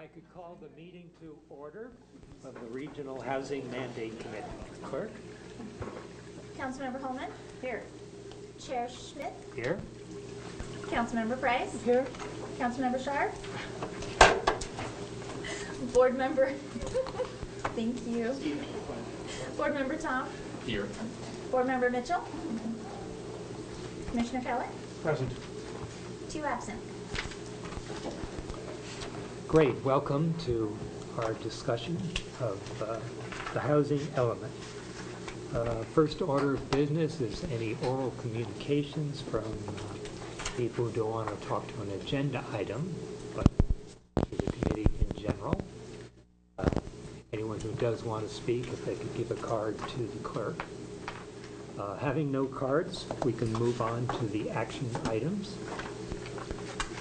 I could call the meeting to order of the Regional Housing Mandate Committee. Clerk? Councilmember Holman? Here. Chair Schmidt? Here. Councilmember Price? Here. Councilmember Sharp? Board member? Thank you. Board member Tom? Here. Board member Mitchell? Commissioner Keller? Present. 2 absent. Great. Welcome to our discussion of the housing element. First order of business is any oral communications from people who don't want to talk to an agenda item, but to the committee in general. Anyone who does want to speak, if they could give a card to the clerk. Having no cards, we can move on to the action items.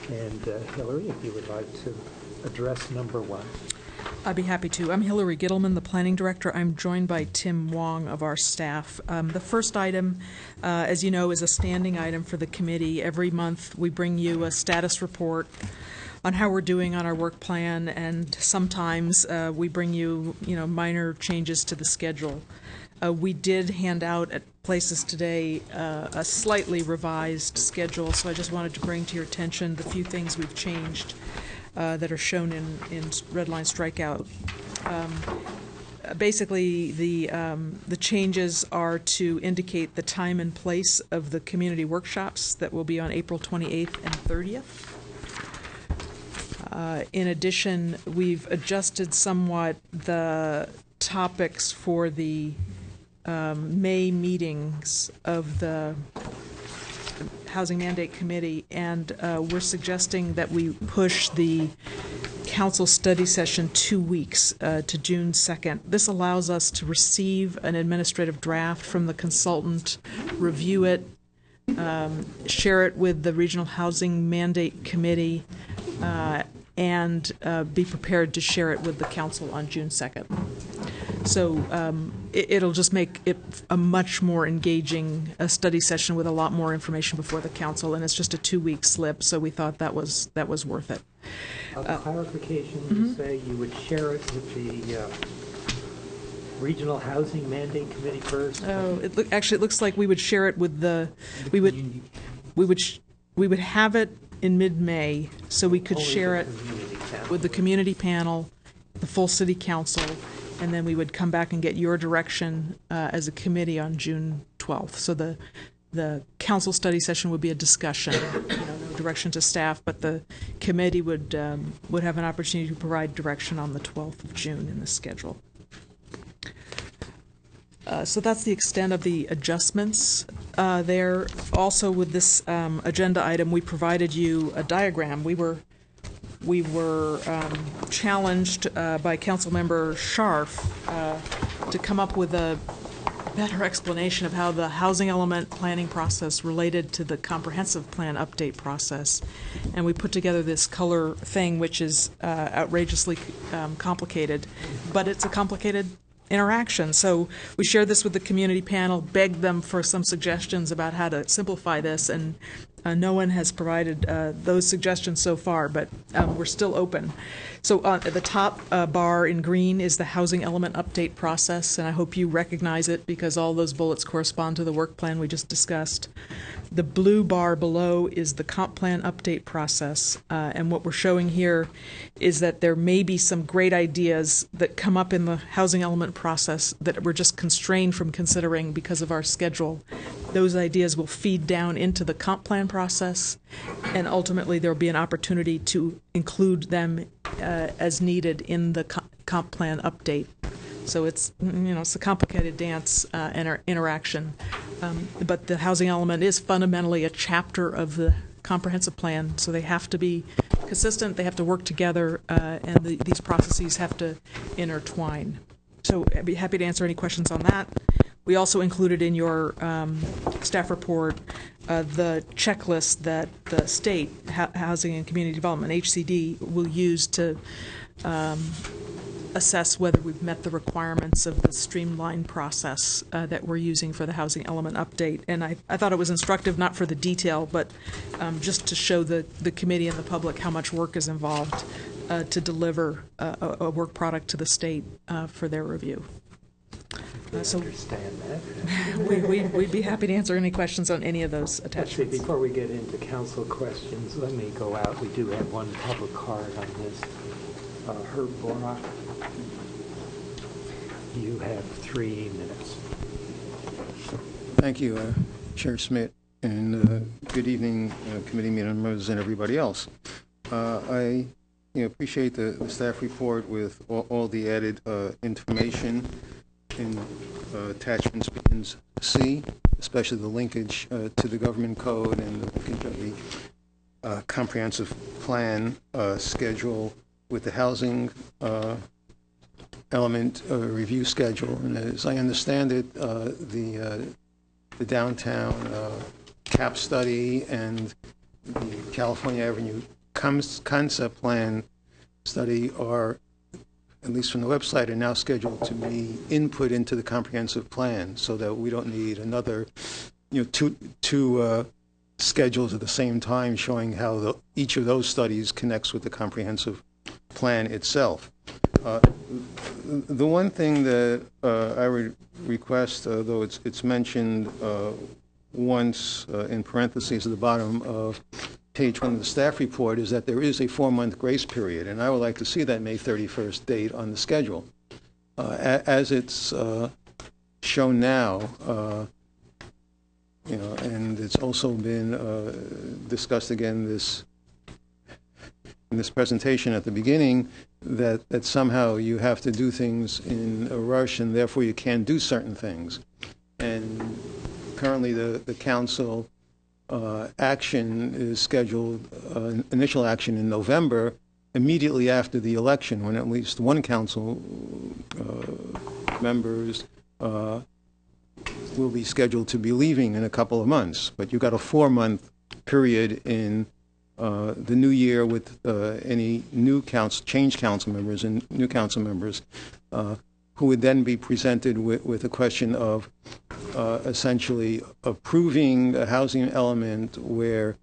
And Hillary, if you would like to address number 1. I'd be happy to. I'm Hillary Gittleman, the Planning Director. I'm joined by Tim Wong of our staff. The first item, as you know, is a standing item for the committee. Every month we bring you a status report on how we're doing on our work plan, and sometimes we bring you, minor changes to the schedule. We did hand out at places today a slightly revised schedule, so I just wanted to bring to your attention the few things we've changed that are shown in red line strikeout. Basically, the changes are to indicate the time and place of the community workshops that will be on April 28th and 30th. In addition, we've adjusted somewhat the topics for the May meetings of the Housing Mandate Committee, and we're suggesting that we push the council study session 2 weeks to June 2nd. This allows us to receive an administrative draft from the consultant, review it, share it with the Regional Housing Mandate Committee, and be prepared to share it with the council on June 2nd. So it'll just make it a much more engaging study session with a lot more information before the council, and it's just a 2-week slip, so we thought that was worth it. A clarification, you say you would share it with the Regional Housing Mandate Committee first? Oh, actually, it looks like we would share it with we would have it in mid-May, so we could share it with the community panel, the full city council, and then we would come back and get your direction as a committee on June 12th. So the council study session would be a discussion, no direction to staff, but the committee would have an opportunity to provide direction on the 12th of June in the schedule. So that's the extent of the adjustments there. Also, with this agenda item, we provided you a diagram. We were challenged by Councilmember Scharf to come up with a better explanation of how the housing element planning process related to the comprehensive plan update process. And we put together this color thing, which is outrageously complicated, but it's a complicated interaction. So we shared this with the community panel, begged them for some suggestions about how to simplify this, and no one has provided those suggestions so far, but we're still open. So at the top bar in green is the housing element update process, and I hope you recognize it because all those bullets correspond to the work plan we just discussed. The blue bar below is the comp plan update process, and what we're showing here is that there may be some great ideas that come up in the housing element process that we're just constrained from considering because of our schedule. Those ideas will feed down into the comp plan process, and ultimately there will be an opportunity to include them as needed in the comp plan update. So it's it's a complicated dance and interaction, but the housing element is fundamentally a chapter of the comprehensive plan. So they have to be consistent, they have to work together, and these processes have to intertwine. So I'd be happy to answer any questions on that. We also included in your staff report the checklist that the state, Housing and Community Development, HCD, will use to assess whether we've met the requirements of the streamlined process that we're using for the housing element update. And I thought it was instructive, not for the detail, but just to show the committee and the public how much work is involved to deliver a work product to the state for their review. So Understand that. we'd be happy to answer any questions on any of those Actually, attachments. before we get into council questions, let me go out. We do have one public card on this. Herb Borak, you have 3 minutes. Thank you, Chair Smith, and good evening, committee members and everybody else. I appreciate the staff report with all the added information in attachments B and C, especially the linkage to the government code and the comprehensive plan schedule with the housing element review schedule. And as I understand it, the downtown CAP study and the California Avenue concept plan study are, at least from the website, are now scheduled to be input into the comprehensive plan, so that we don't need another, two schedules at the same time showing how each of those studies connects with the comprehensive plan itself. The one thing that I would request, though it's mentioned once in parentheses at the bottom of page 1 of the staff report, is that there is a 4-month grace period, and I would like to see that May 31st date on the schedule. As it's shown now, and it's also been discussed again in this presentation at the beginning, that somehow you have to do things in a rush and therefore you can't do certain things. And currently the council action is scheduled, initial action in November, immediately after the election, when at least one council members will be scheduled to be leaving in a couple of months. But you've got a 4-month period in the new year with any new change council members and new council members who would then be presented with a question of essentially approving a housing element where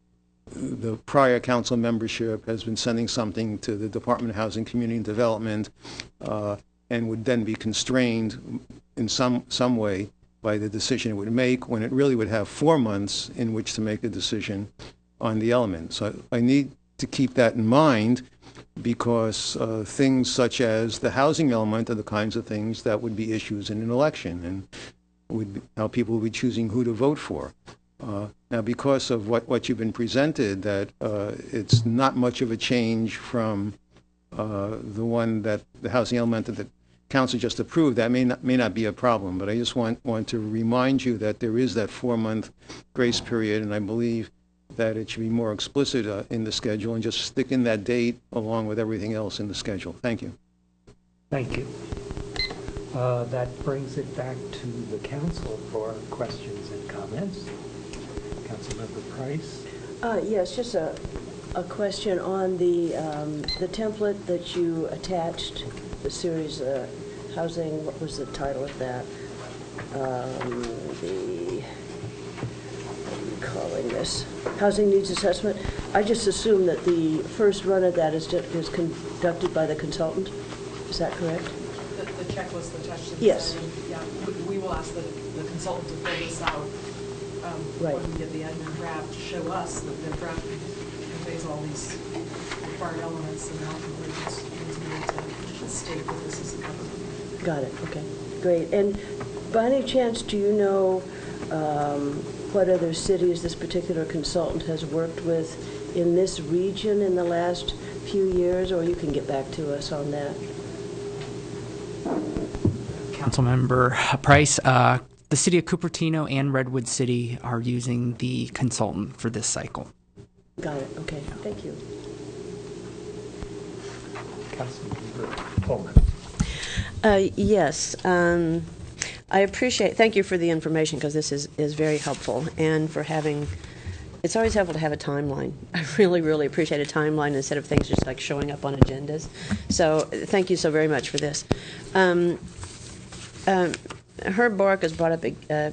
the prior council membership has been sending something to the Department of Housing, Community and Development, and would then be constrained in some way by the decision it would make, when it really would have 4 months in which to make a decision on the element. So I need to keep that in mind, because things such as the housing element are the kinds of things that would be issues in an election, and how people will be choosing who to vote for. Now, because of what you've been presented, that it's not much of a change from the one that the housing element that the council just approved, that may not be a problem. But I just want to remind you that there is that 4-month grace period, and I believe that it should be more explicit in the schedule, and just stick in that date along with everything else in the schedule. Thank you. Thank you. That brings it back to the council for questions and comments. Councilmember Price. Yes, just a question on the template that you attached, the series housing. What was the title of that? Calling this housing needs assessment. I just assume that the first run of that is conducted by the consultant. Is that correct? The checklist attached to the Yes. study, yeah, we will ask the consultant to fill this out Right. when we get the admin draft to show us that the draft conveys all these required elements, and now we're just need to state that this is a government. Got it. Okay. Great. And by any chance, do you know what other cities this particular consultant has worked with in this region in the last few years, or you can get back to us on that? Councilmember Price, the city of Cupertino and Redwood City are using the consultant for this cycle. Got it. Okay. Thank you. Councilmember Pullman. Yes. I appreciate, thank you for the information, because this is very helpful, and for having, it's always helpful to have a timeline. I really, really appreciate a timeline instead of things just like showing up on agendas. So thank you so very much for this. Herb Bork has brought up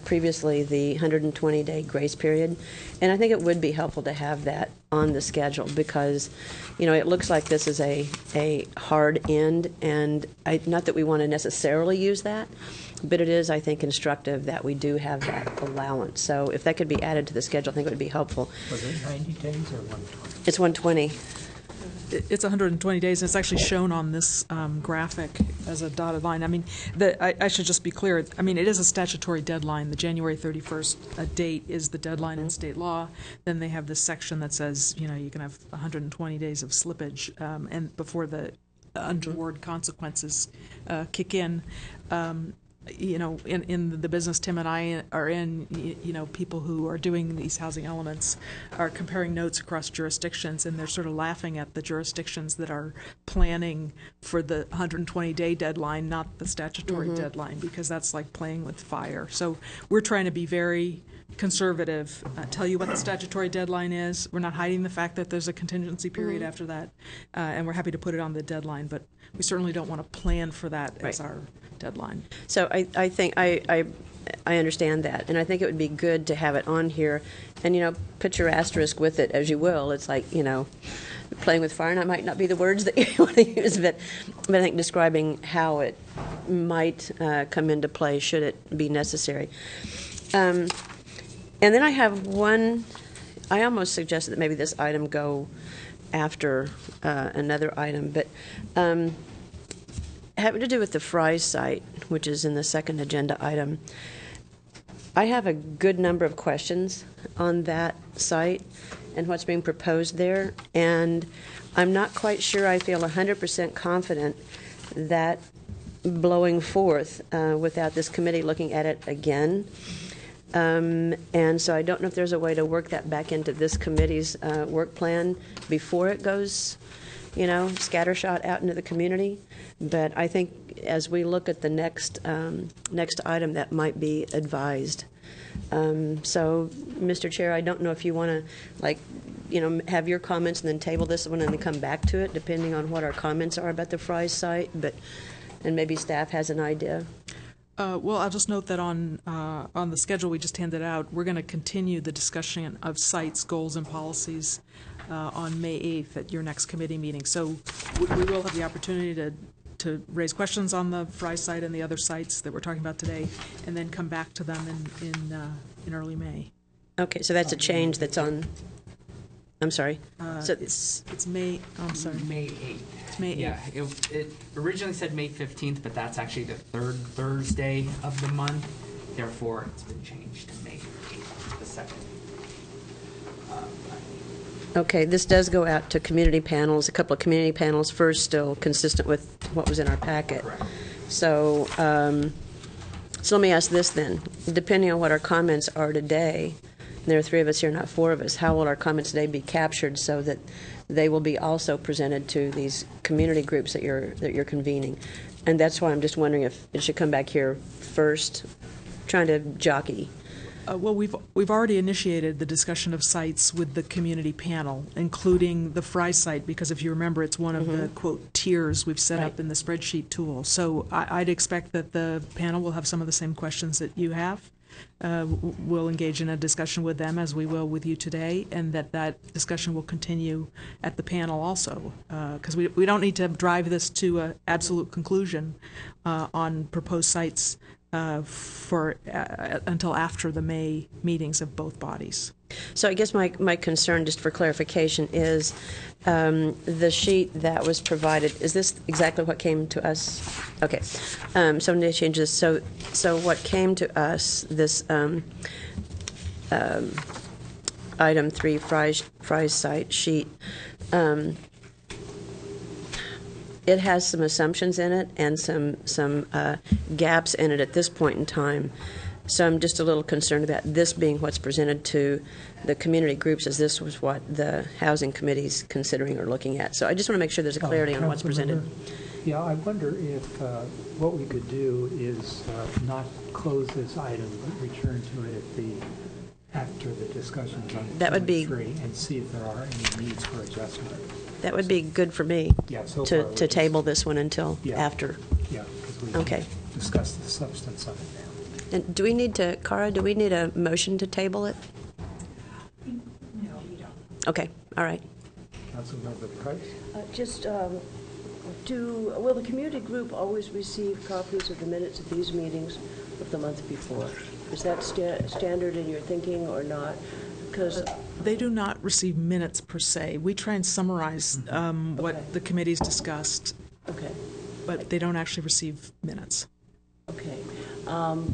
previously the 120-day grace period, and I think it would be helpful to have that on the schedule because, it looks like this is a hard end, and not that we want to necessarily use that, but it is, I think, instructive that we do have that allowance. So if that could be added to the schedule, I think it would be helpful. Was it 90 days or 120? It's 120. It's 120 days, and it's actually shown on this graphic as a dotted line. I mean, I should just be clear. I mean, it is a statutory deadline. The January 31st date is the deadline in state law. Then they have this section that says, you can have 120 days of slippage, and before the untoward consequences kick in. In the business Tim and I are in, people who are doing these housing elements are comparing notes across jurisdictions, and they're sort of laughing at the jurisdictions that are planning for the 120-day deadline, not the statutory deadline, because that's like playing with fire. So we're trying to be very conservative, tell you what the statutory deadline is. We're not hiding the fact that there's a contingency period after that, and we're happy to put it on the deadline, but we certainly don't want to plan for that as our deadline. So I think I understand that, and I think it would be good to have it on here, and put your asterisk with it as you will. It's like playing with fire, and that might not be the words that you want to use, but I think describing how it might come into play should it be necessary. And then I have one. I almost suggested that maybe this item go after another item, but having to do with the Fry site, which is in the second agenda item. I have a good number of questions on that site and what's being proposed there, and I'm not quite sure I feel 100% confident that blowing forth without this committee looking at it again. And so I don't know if there's a way to work that back into this committee's work plan before it goes, scattershot out into the community. But I think as we look at the next item, that might be advised. So, Mr. Chair, I don't know if you want to, have your comments and then table this one and then come back to it, depending on what our comments are about the Fry site. And maybe staff has an idea. Well, I'll just note that on the schedule we just handed out, we're going to continue the discussion of sites, goals, and policies on May 8th at your next committee meeting. So we will have the opportunity to raise questions on the Fry site and the other sites that we're talking about today, and then come back to them in early May. Okay, so that's a change that's on. I'm sorry. So it's May. I'm sorry. May 8th. It's May 8th. Yeah, it originally said May 15th, but that's actually the third Thursday of the month. Therefore, it's been changed to May 8th, the second. Okay, this does go out to community panels, a couple of community panels first, still consistent with what was in our packet. Correct. So, so let me ask this then. Depending on what our comments are today, and there are 3 of us here, not 4 of us, how will our comments today be captured so that they will be also presented to these community groups that you're convening? And that's why I'm just wondering if it should come back here first, trying to jockey. Well, we've already initiated the discussion of sites with the community panel, including the Fry site, because if you remember, it's one of the, quote, tiers we've set up in the spreadsheet tool. So I'd expect that the panel will have some of the same questions that you have. We'll engage in a discussion with them as we will with you today, and that discussion will continue at the panel also, because we don't need to drive this to an absolute conclusion on proposed sites until after the May meetings of both bodies. So I guess my concern, just for clarification, is the sheet that was provided. Is this exactly what came to us? Okay. So no changes. So what came to us, this item 3 Fry's site sheet, it has some assumptions in it and some gaps in it at this point in time. So I'm just a little concerned about this being what's presented to the community groups, as this was what the housing committee's considering or looking at. So I just want to make sure there's a clarity on what's presented. Yeah, I wonder if what we could do is not close this item, but return to it after the discussions on That would be 3 and see if there are any needs for adjustment. That would be good for me Yeah, so far to table this one until after. Yeah, because we Okay. discussed the substance of it now. And do we need to, Cara, do we need a motion to table it? No, you don't. Okay, all right. Councilmember Price? Will the community group always receive copies of the minutes of these meetings of the month before? Is that standard in your thinking or not? Because They do not receive minutes per se. We try and summarize Okay. what the committees discussed, okay, but they don't actually receive minutes. okay.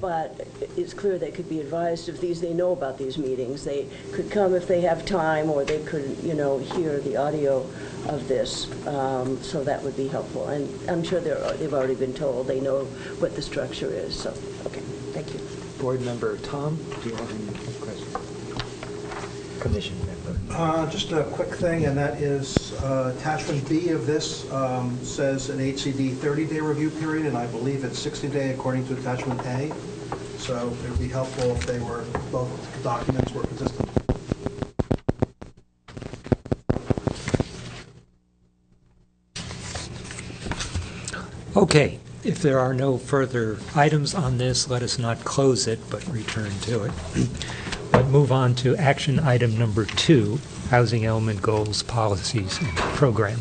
But it's clear they could be advised of these, they know about these meetings. They could come if they have time, or they could, hear the audio of this. So that would be helpful. And I'm sure they've already been told, they know what the structure is. So, okay, thank you. Board Member Tom, do you have any questions? Commission member. Just a quick thing, and that is attachment B of this says an HCD 30-day review period, and I believe it's 60-day according to attachment A. So it would be helpful if both documents were consistent. Okay, if there are no further items on this, let us not close it, but return to it. But move on to action item number 2, housing element goals, policies, and program.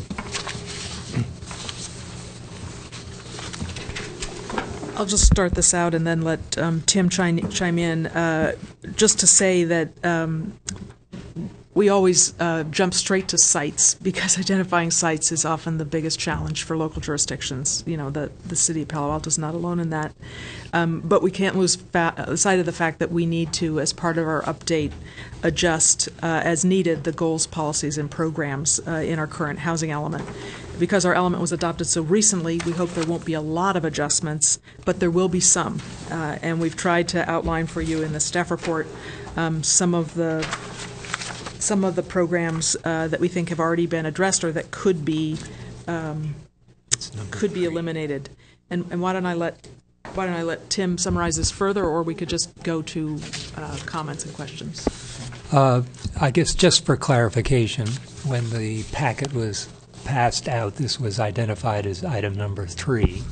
I'll just start this out and then let Tim chime in. Just to say that we always jump straight to sites because identifying sites is often the biggest challenge for local jurisdictions. The city of Palo Alto is not alone in that. But we can't lose sight of the fact that we need to, as part of our update, adjust as needed the goals, policies, and programs in our current housing element. Because our element was adopted so recently, we hope there won't be a lot of adjustments, but there will be some. And we've tried to outline for you in the staff report some of the programs that we think have already been addressed or that could be eliminated. And why don't I let Tim summarize this further, or we could just go to comments and questions. I guess just for clarification, when the packet was passed out, this was identified as item number 3,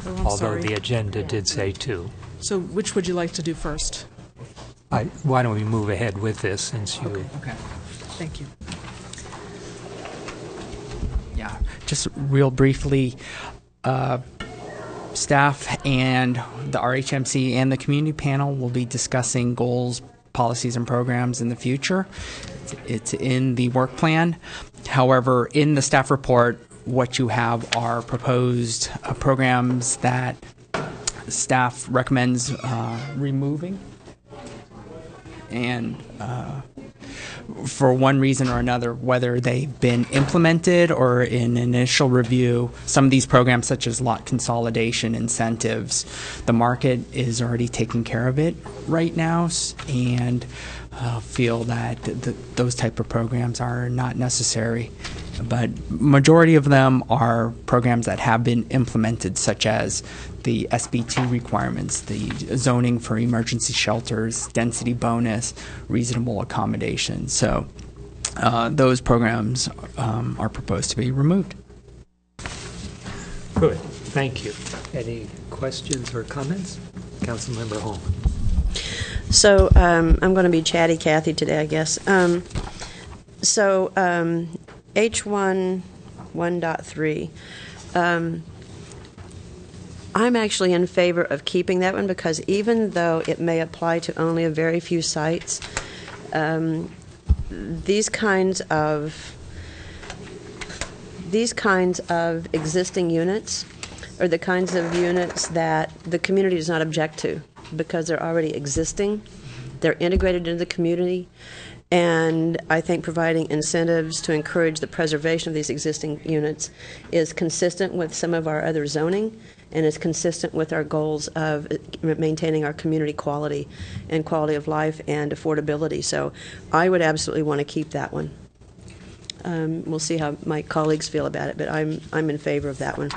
although sorry. the agenda did say 2. So which would you like to do first? Why don't we move ahead with this since you... Okay. Thank you. Yeah, just real briefly, staff and the RHMC and the community panel will be discussing goals, policies, and programs in the future. It's in the work plan. However, in the staff report, what you have are proposed programs that staff recommends removing. And for one reason or another, whether they've been implemented or in initial review, some of these programs such as lot consolidation incentives, the market is already taking care of it right now, and feel that those type of programs are not necessary. But majority of them are programs that have been implemented, such as the SB2 requirements, the zoning for emergency shelters, density bonus, reasonable accommodation. So those programs are proposed to be removed. Good, thank you. Any questions or comments? Councilmember Holman. So I'm going to be chatty Cathy today, I guess. H1 1.3. I'm actually in favor of keeping that one because even though it may apply to only a very few sites, these kinds of existing units are the kinds of units that the community does not object to because they're already existing. They're integrated into the community. And I think providing incentives to encourage the preservation of these existing units is consistent with some of our other zoning and is consistent with our goals of maintaining our community quality and quality of life and affordability. So I would absolutely want to keep that one. We'll see how my colleagues feel about it, but I'm in favor of that one.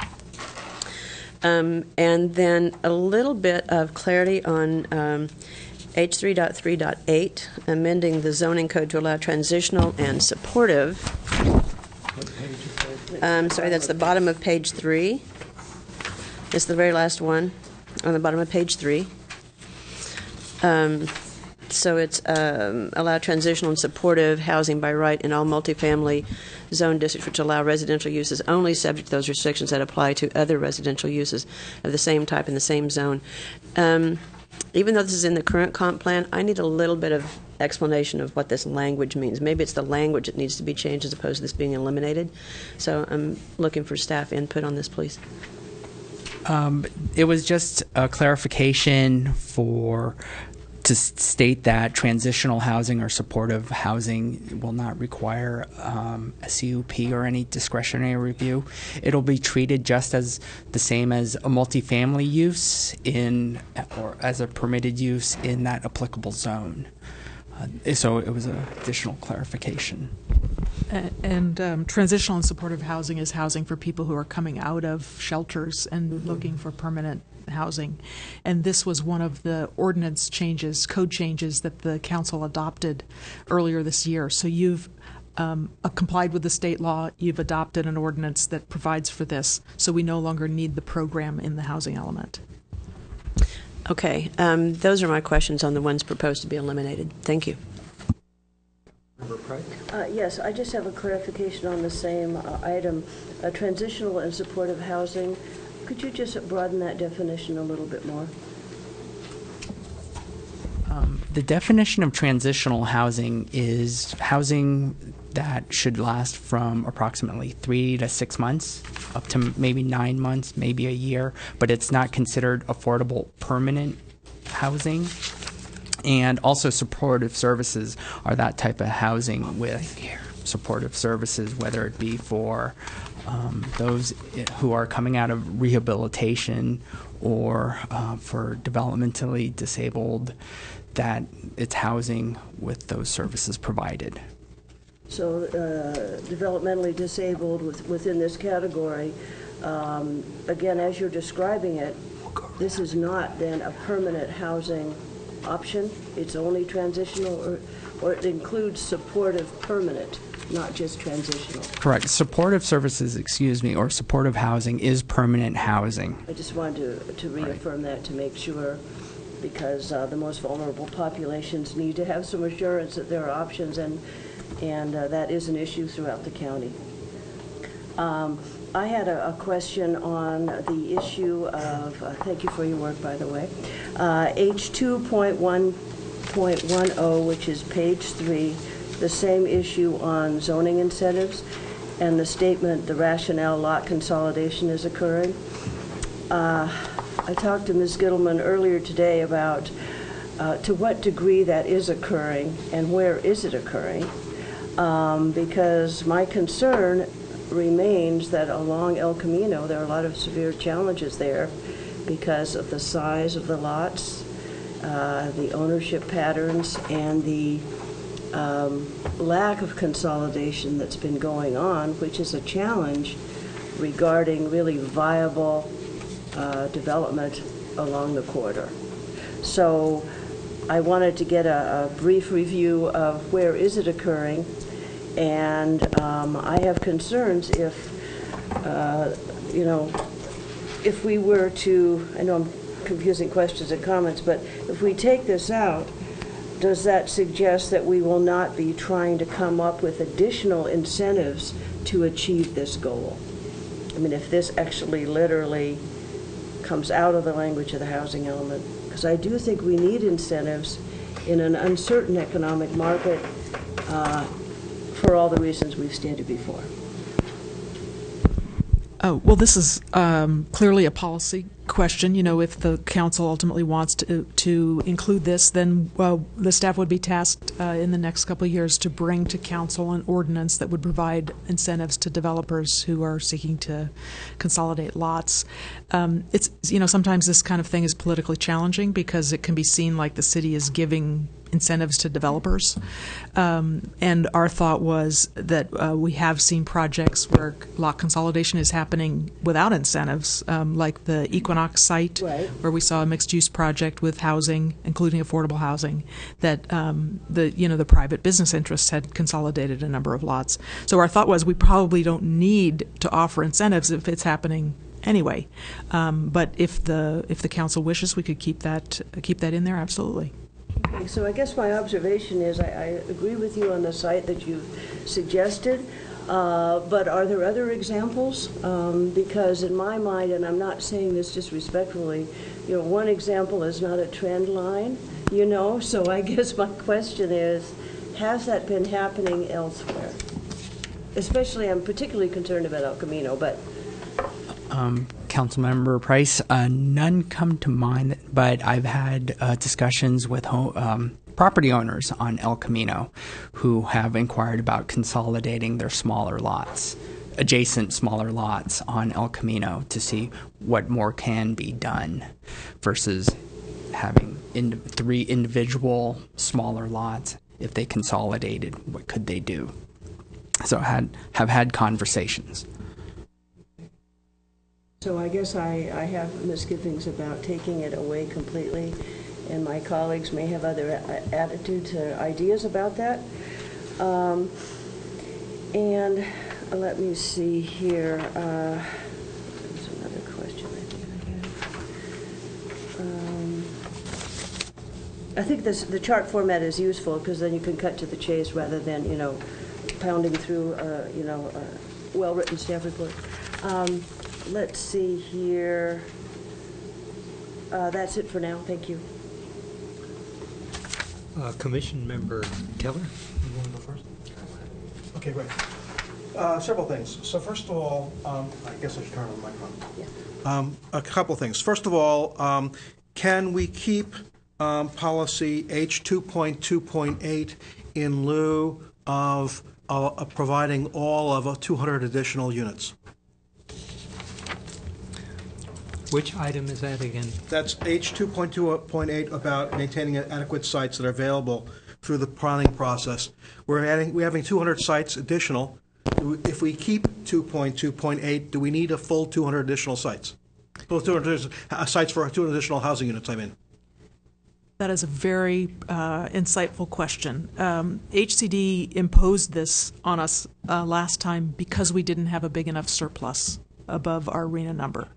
And then a little bit of clarity on H3.3.8, amending the zoning code to allow transitional and supportive. Sorry, that's the bottom of page 3. It's the very last one on the bottom of page 3. So it's allow transitional and supportive housing by right in all multifamily zone districts, which allow residential uses only subject to those restrictions that apply to other residential uses of the same type in the same zone. Even though this is in the current comp plan, I need a little bit of explanation of what this language means. Maybe it's the language that needs to be changed as opposed to this being eliminated. So I'm looking for staff input on this, please. It was just a clarification to state that transitional housing or supportive housing will not require a CUP or any discretionary review. It'll be treated just as the same as a multifamily use or as a permitted use in that applicable zone. So it was an additional clarification. And transitional and supportive housing is housing for people who are coming out of shelters and looking for permanent housing. And this was one of the ordinance changes, code changes that the council adopted earlier this year. So you've complied with the state law, you've adopted an ordinance that provides for this, so we no longer need the program in the housing element. Okay, those are my questions on the ones proposed to be eliminated. Thank you. Member Price? Yes, I just have a clarification on the same item. Transitional and supportive housing. Could you just broaden that definition a little bit more? The definition of transitional housing is housing that should last from approximately 3 to 6 months, up to maybe 9 months, maybe a year, but it's not considered affordable permanent housing. And also supportive services are that type of housing with supportive services, whether it be for those who are coming out of rehabilitation or for developmentally disabled, that it's housing with those services provided. So developmentally disabled within this category, again, as you're describing it, this is not then a permanent housing option. It's only transitional, or it includes supportive permanent, not just transitional. Correct. Supportive services, or supportive housing is permanent housing. I just wanted to reaffirm that to make sure, because the most vulnerable populations need to have some assurance that there are options, and that is an issue throughout the county. I had a question on the issue of, thank you for your work, by the way, H2.1.10, which is page 3, the same issue on zoning incentives, and the statement, the rationale lot consolidation is occurring. I talked to Ms. Gittleman earlier today about to what degree that is occurring and where is it occurring, because my concern remains that along El Camino there are a lot of severe challenges there because of the size of the lots, the ownership patterns, and the lack of consolidation that's been going on, which is a challenge regarding really viable development along the corridor. So I wanted to get a brief review of where is it occurring, and I have concerns if if we were to, I know I'm confusing questions and comments, but if we take this out, does that suggest that we will not be trying to come up with additional incentives to achieve this goal? I mean, if this actually literally comes out of the language of the housing element, because I do think we need incentives in an uncertain economic market for all the reasons we've stated before. Oh, well, this is clearly a policy question. You know, if the council ultimately wants to include this, then the staff would be tasked in the next couple of years to bring to council an ordinance that would provide incentives to developers who are seeking to consolidate lots. It's, sometimes this kind of thing is politically challenging because it can be seen like the city is giving incentives to developers. And our thought was that we have seen projects where lot consolidation is happening without incentives, like the Equinox site, right, where we saw a mixed-use project with housing, including affordable housing, that the private business interests had consolidated a number of lots. So our thought was we probably don't need to offer incentives if it's happening anyway. But if the council wishes, we could keep that in there, absolutely. So I guess my observation is I agree with you on the site that you've suggested, but are there other examples? Because in my mind, and I'm not saying this disrespectfully, you know, one example is not a trend line, you know, so I guess my question is, has that been happening elsewhere? Especially, I'm particularly concerned about El Camino, but... Councilmember Price, none come to mind, but I've had discussions with property owners on El Camino who have inquired about consolidating their smaller lots, adjacent smaller lots on El Camino to see what more can be done versus having 3 individual smaller lots. If they consolidated, what could they do? So have had conversations. So I guess I have misgivings about taking it away completely, and my colleagues may have other attitudes or ideas about that. And let me see here. There's another question I think I think the chart format is useful because then you can cut to the chase rather than, you know, pounding through, you know, a well-written staff report. Let's see here. That's it for now. Thank you. Commission Member Keller? You want to go first? Okay, great. Several things. So first of all, I guess I should turn on the microphone. Yeah. A couple of things. First of all, can we keep policy H2.2.8 in lieu of providing all of 200 additional units? Which item is that again? That's H2.2.8 about maintaining adequate sites that are available through the planning process. We're having 200 sites additional. If we keep 2.2.8, do we need a full 200 additional sites? Full 200 sites for 200 additional housing units, I mean. That is a very insightful question. HCD imposed this on us last time because we didn't have a big enough surplus above our RENA number.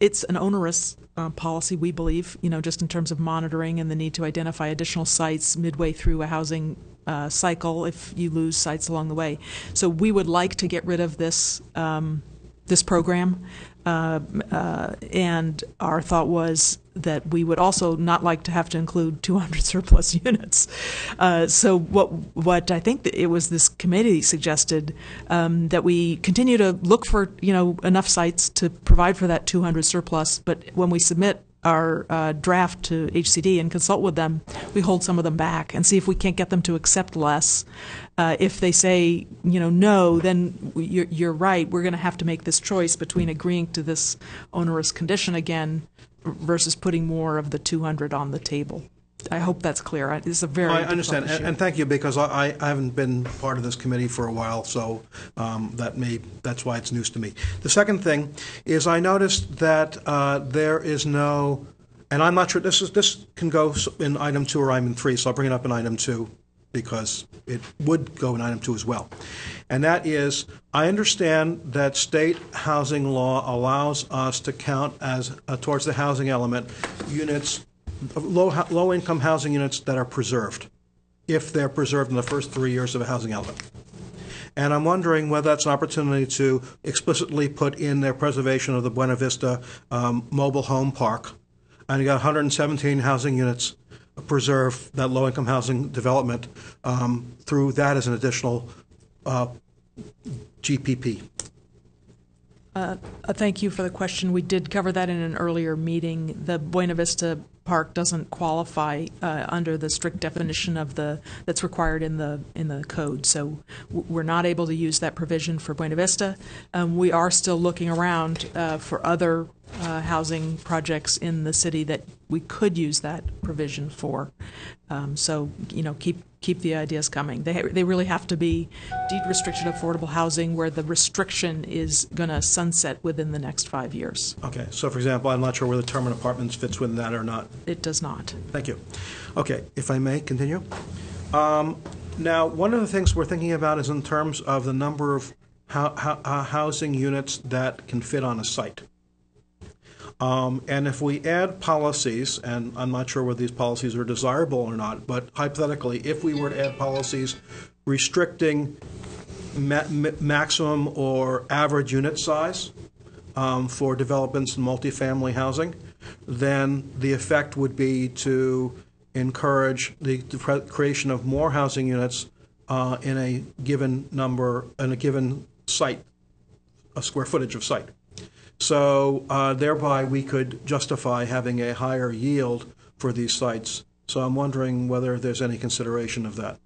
It's an onerous policy, we believe, you know, just in terms of monitoring and the need to identify additional sites midway through a housing cycle if you lose sites along the way. So we would like to get rid of this this program, and our thought was that we would also not like to have to include 200 surplus units. So what I think that it was this committee suggested that we continue to look for, you know, enough sites to provide for that 200 surplus, but when we submit our draft to HCD and consult with them, we hold some of them back and see if we can't get them to accept less. If they say, you know, no, then you're right. We're going to have to make this choice between agreeing to this onerous condition again versus putting more of the 200 on the table. I hope that's clear. It's a very I understand, difficult issue. and thank you, because I haven't been part of this committee for a while, so that's why it's news to me. The second thing is I noticed that there is no, and I'm not sure, this can go in item 2 or item 3, so I'll bring it up in item 2 because it would go in item 2 as well. And that is, I understand that state housing law allows us to count as towards the housing element units, low-income housing units that are preserved, if they're preserved in the first 3 years of a housing element. And I'm wondering whether that's an opportunity to explicitly put in their preservation of the Buena Vista mobile home park. And you got 117 housing units preserve that low-income housing development through that as an additional GPP. Thank you for the question. We did cover that in an earlier meeting. The Buena Vista Park doesn't qualify under the strict definition of that's required in the code. So we're not able to use that provision for Buena Vista. We are still looking around for other housing projects in the city that we could use that provision for. So, you know, keep the ideas coming. They really have to be deed-restricted affordable housing where the restriction is going to sunset within the next 5 years. Okay, so for example, I'm not sure whether Terman Apartments fits within that or not. It does not. Thank you. Okay, if I may continue. Now, one of the things we're thinking about is in terms of the number of housing units that can fit on a site. And if we add policies, and I'm not sure whether these policies are desirable or not, but hypothetically, if we were to add policies restricting maximum or average unit size for developments in multifamily housing, then the effect would be to encourage the creation of more housing units in a given number, in a given site, a square footage of site. So thereby we could justify having a higher yield for these sites. So I'm wondering whether there's any consideration of that.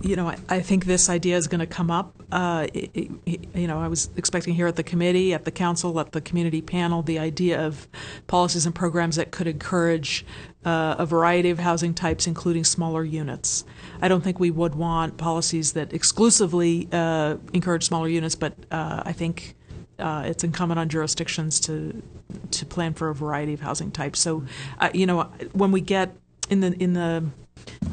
You know, I think this idea is going to come up. You know, I was expecting here at the committee, at the council, at the community panel, the idea of policies and programs that could encourage a variety of housing types, including smaller units. I don't think we would want policies that exclusively encourage smaller units, but I think it's incumbent on jurisdictions to plan for a variety of housing types. So, you know, when we get in the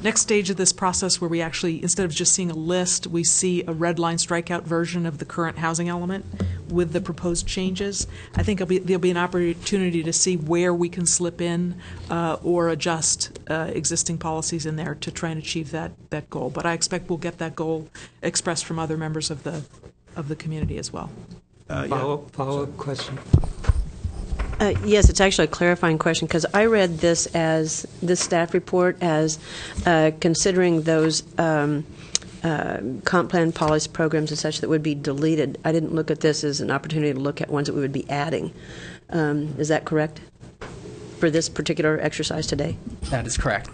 next stage of this process, where we actually, instead of just seeing a list, we see a red line strikeout version of the current housing element with the proposed changes, I think there'll be an opportunity to see where we can slip in or adjust existing policies in there to try and achieve that goal. But I expect we'll get that goal expressed from other members of the community as well. Follow-up question? Yes, it's actually a clarifying question, because I read this staff report as considering those comp plan policy programs and such that would be deleted. I didn't look at this as an opportunity to look at ones that we would be adding. Is that correct for this particular exercise today? That is correct.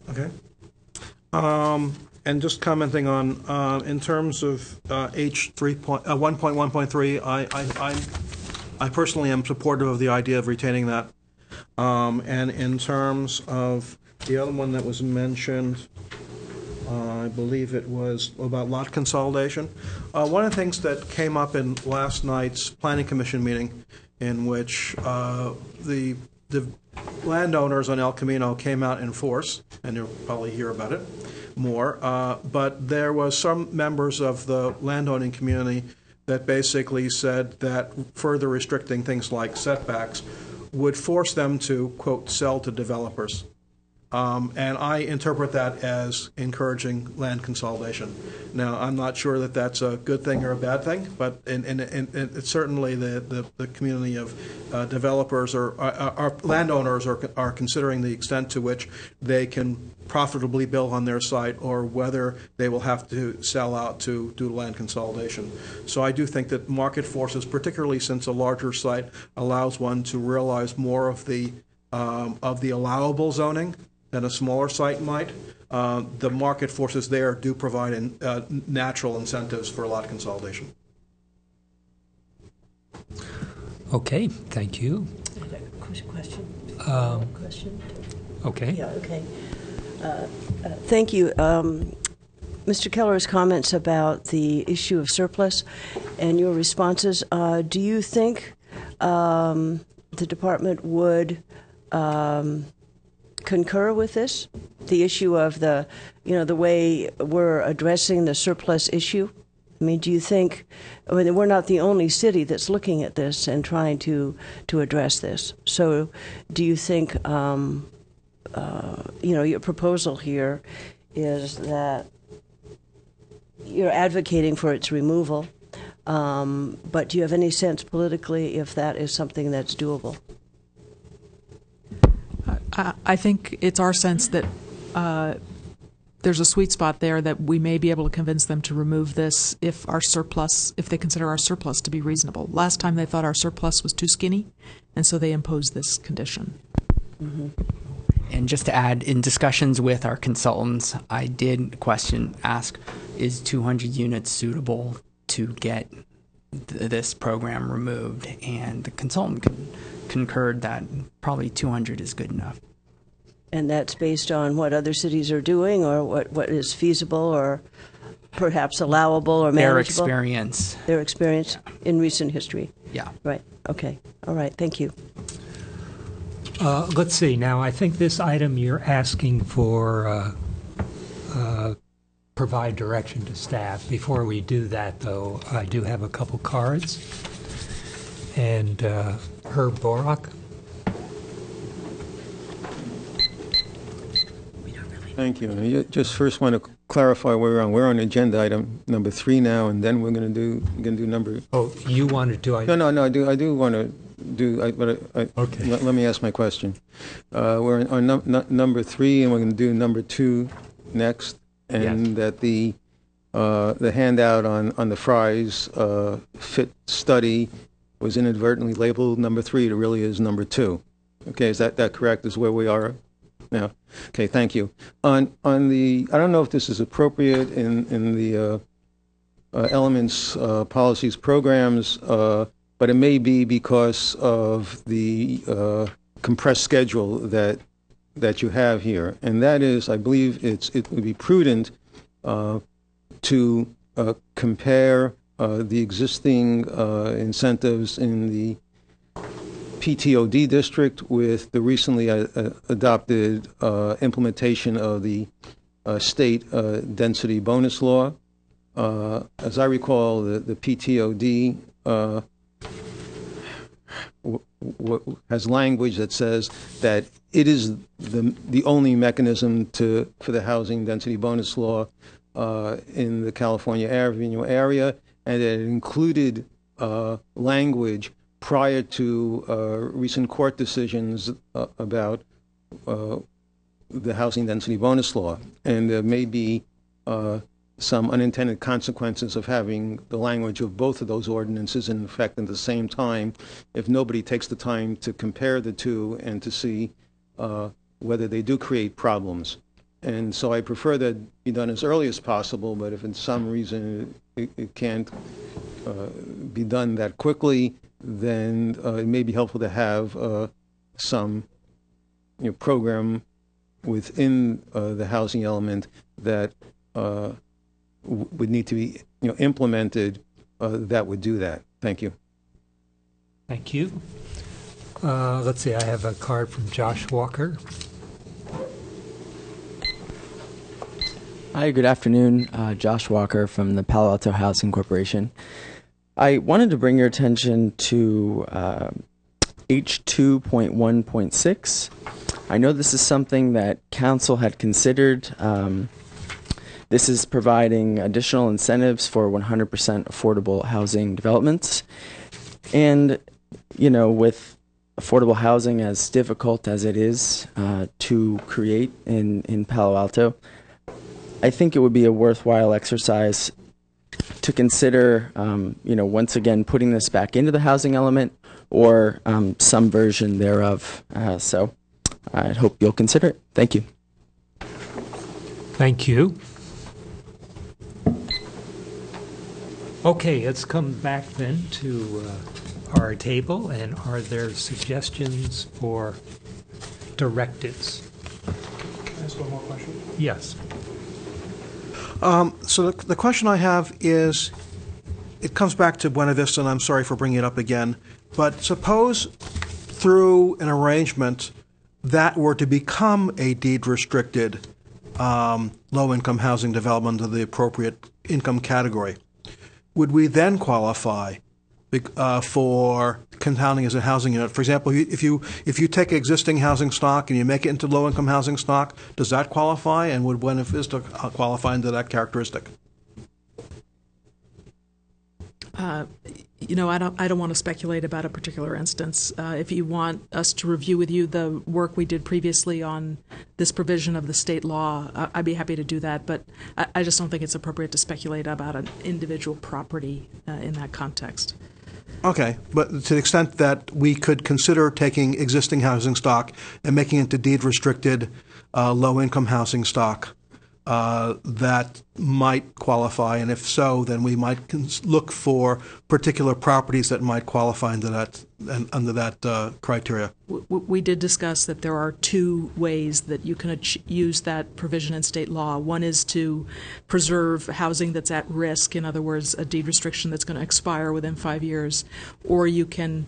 Okay. And just commenting on, in terms of H1.1.3, I personally am supportive of the idea of retaining that. And in terms of the other one that was mentioned, I believe it was about lot consolidation. One of the things that came up in last night's Planning Commission meeting, in which the landowners on El Camino came out in force, and you'll probably hear about it more, but there was some members of the landowning community that basically said that further restricting things like setbacks would force them to, quote, sell to developers. And I interpret that as encouraging land consolidation. Now, I'm not sure that that's a good thing or a bad thing, but it's certainly the community of developers or landowners are considering the extent to which they can profitably build on their site, or whether they will have to sell out to do land consolidation. So I do think that market forces, particularly since a larger site allows one to realize more of the allowable zoning than a smaller site might, the market forces there do provide natural incentives for lot consolidation. Okay, thank you. Question? Question? Okay. Yeah, okay. Thank you. Mr. Keller's comments about the issue of surplus and your responses, do you think the department would concur with this, the issue of the way we're addressing the surplus issue? I mean, do you think, we're not the only city that's looking at this and trying to address this. So do you think, your proposal here is that you're advocating for its removal, but do you have any sense politically if that is something that's doable? I think it's our sense that there's a sweet spot there that we may be able to convince them to remove this if they consider our surplus to be reasonable. Last time they thought our surplus was too skinny, and so they imposed this condition. Mm-hmm. And just to add, in discussions with our consultants, I did ask, is 200 units suitable to get this program removed? And the consultant concurred that probably 200 is good enough. And that's based on what other cities are doing, or what is feasible, or perhaps allowable or manageable? Their experience in recent history. Yeah. Right. Okay. All right. Thank you. Let's see. Now, I think this item you're asking for provide direction to staff. Before we do that, though, I do have a couple cards. And Herb Borak. Thank you. I just first want to clarify where we're on. We're on agenda item number 3 now, and then we're going to do number. Oh, you wanted to? No. I do want to do. Okay. Let me ask my question. We're on number 3, and we're going to do number 2 next, and Yes. that the handout on the Fry's fit study was inadvertently labeled number 3. It really is number 2. Okay, is that correct? Is where we are now? Okay, thank you. On the, I don't know if this is appropriate in the elements, policies, programs, but it may be because of the compressed schedule that you have here, and that is, I believe it would be prudent to compare the existing incentives in the PTOD district with the recently adopted implementation of the state density bonus law. As I recall, the PTOD has language that says that it is the only mechanism for the housing density bonus law in the California area, and it included language prior to recent court decisions about the housing density bonus law. And there may be some unintended consequences of having the language of both of those ordinances in effect at the same time if nobody takes the time to compare the two and to see whether they do create problems. And so I prefer that be done as early as possible, but if in some reason it can't be done that quickly, then it may be helpful to have some program within the housing element that would need to be implemented that would do that. Thank you. Thank you. Let's see, I have a card from Josh Walker. Hi, good afternoon. Josh Walker from the Palo Alto Housing Corporation. I wanted to bring your attention to H2.1.6. I know this is something that Council had considered. This is providing additional incentives for 100% affordable housing developments. And, with affordable housing as difficult as it is to create in Palo Alto, I think it would be a worthwhile exercise to consider, once again, putting this back into the housing element or some version thereof. So I hope you'll consider it. Thank you. Thank you. Okay, let's come back then to our table, and are there suggestions for directives? Can I ask one more question? Yes. So the question I have is, it comes back to Buena Vista, and I'm sorry for bringing it up again, but suppose through an arrangement that were to become a deed-restricted low-income housing development of the appropriate income category, would we then qualify for counting as a housing unit? For example, if you take existing housing stock and you make it into low-income housing stock, does that qualify, and would Buena Vista qualify under that characteristic? I don't want to speculate about a particular instance. If you want us to review with you the work we did previously on this provision of the state law, I'd be happy to do that. But I just don't think it's appropriate to speculate about an individual property in that context. Okay, but to the extent that we could consider taking existing housing stock and making it into deed-restricted low-income housing stock, that might qualify, and if so, then we might look for particular properties that might qualify under that criteria. We did discuss that there are two ways that you can use that provision in state law. One is to preserve housing that's at risk, in other words, a deed restriction that's going to expire within 5 years, or you can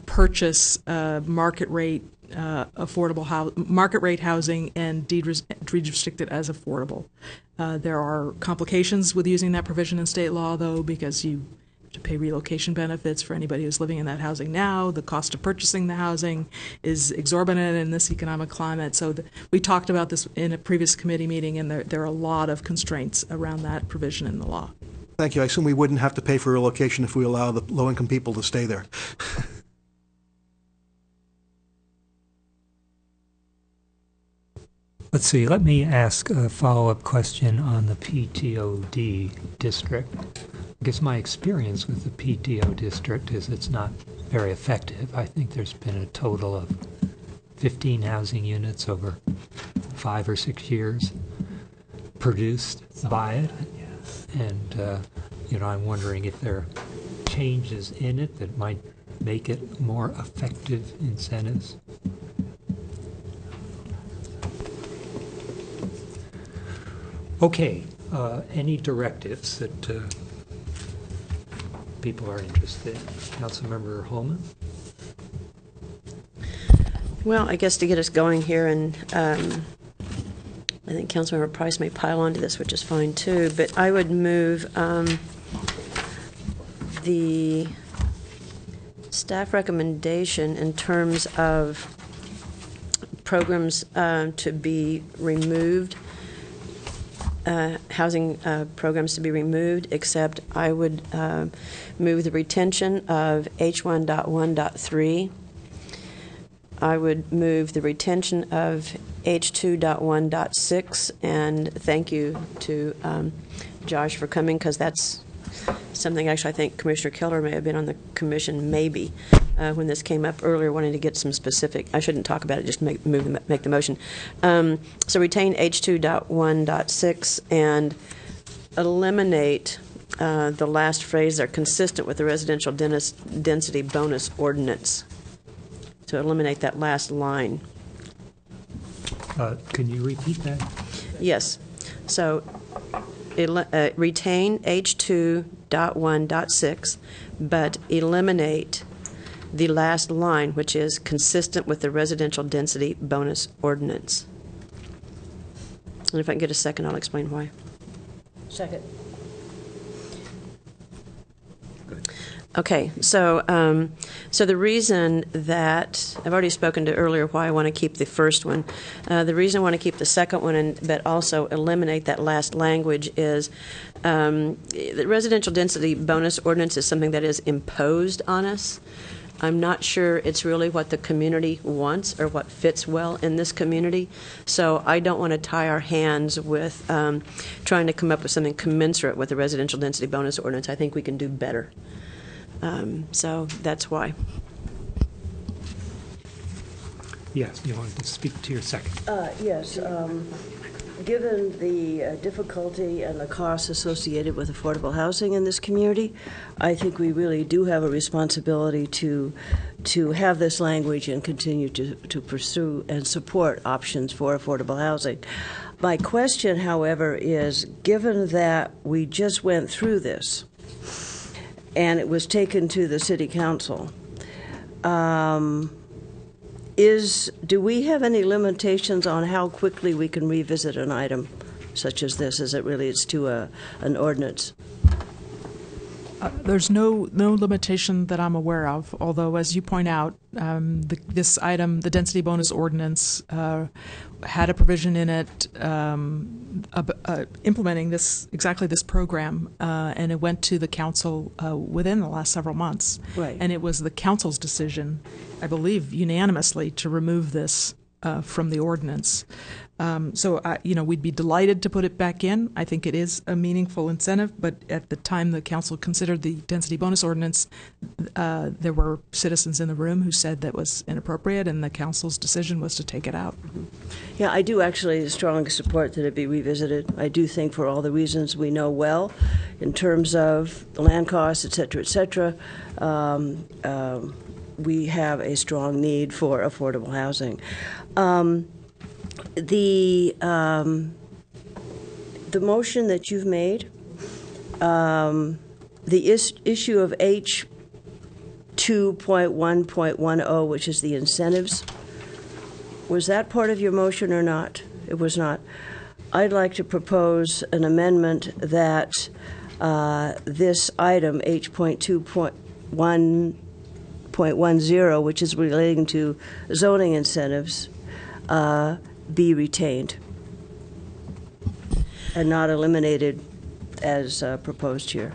purchase market rate market rate housing and deed restricted as affordable. There are complications with using that provision in state law, though, because you have to pay relocation benefits for anybody who's living in that housing now. The cost of purchasing the housing is exorbitant in this economic climate. So we talked about this in a previous committee meeting, and there are a lot of constraints around that provision in the law. Thank you. I assume we wouldn't have to pay for relocation if we allow the low-income people to stay there. Let's see, let me ask a follow-up question on the PTOD district. I guess my experience with the PTO district is it's not very effective. I think there's been a total of 15 housing units over 5 or 6 years produced by it. And, I'm wondering if there are changes in it that might make it more effective incentives. Okay, any directives that people are interested in? Councilmember Holman? Well, I guess to get us going here, and I think Councilmember Price may pile onto this, which is fine too, but I would move the staff recommendation in terms of programs to be removed, housing programs to be removed, except I would move the retention of H1.1.3. I would move the retention of H2.1.6, and thank you to Josh for coming, because that's something actually I think Commissioner Keller may have been on the commission maybe when this came up earlier, wanting to get some specific. I shouldn't talk about it, just make the motion. So retain H2.1.6 and eliminate the last phrase. They're consistent with the residential density bonus ordinance. To eliminate that last line. Can you repeat that? Yes. So retain H2.1.6, but eliminate the last line, which is consistent with the residential density bonus ordinance. And if I can get a second, I'll explain why. Second. Okay, so the reason that I've already spoken to earlier why I want to keep the first one. The reason I want to keep the second one, but also eliminate that last language, is the residential density bonus ordinance is something that is imposed on us. I'm not sure it's really what the community wants or what fits well in this community. So I don't want to tie our hands with trying to come up with something commensurate with the residential density bonus ordinance. I think we can do better. So that's why. Yes, you wanted to speak to your second. Yes. Given the difficulty and the costs associated with affordable housing in this community, I think we really do have a responsibility to have this language and continue to pursue and support options for affordable housing. My question, however, is, given that we just went through this, and it was taken to the City Council, do we have any limitations on how quickly we can revisit an item such as this as it relates to an ordinance? There's no limitation that I'm aware of, although, as you point out, this item, the density bonus ordinance, had a provision in it implementing exactly this program, and it went to the council within the last several months. Right. And it was the council's decision, I believe unanimously, to remove this from the ordinance. So, we'd be delighted to put it back in. I think it is a meaningful incentive, but at the time the council considered the density bonus ordinance, there were citizens in the room who said that was inappropriate, and the council's decision was to take it out. Yeah, I do actually strongly support that it be revisited. I do think, for all the reasons we know well, in terms of the land costs, et cetera, we have a strong need for affordable housing. The motion that you've made, the issue of H2.1.10, which is the incentives, Was that part of your motion or not? It was not. I'd like to propose an amendment that this item, H.2.1.10, which is relating to zoning incentives, be retained and not eliminated as proposed here.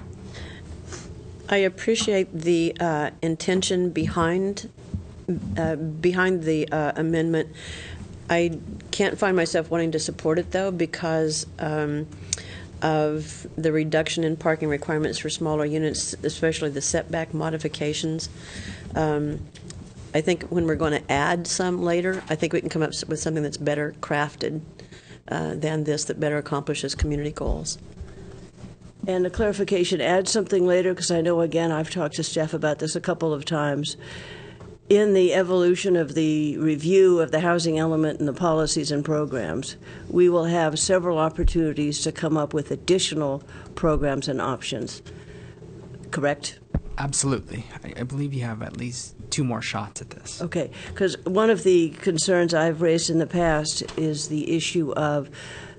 I appreciate the intention behind the amendment. I can't find myself wanting to support it, though, because of the reduction in parking requirements for smaller units, especially the setback modifications. I think when we're going to add some later, I think we can come up with something that's better crafted than this, that better accomplishes community goals. And a clarification, add something later, because I know, again, I've talked to Steph about this a couple of times. In the evolution of the review of the housing element and the policies and programs, we will have several opportunities to come up with additional programs and options. Correct? Absolutely. I believe you have at least 2 more shots at this. Okay, because one of the concerns I've raised in the past is the issue of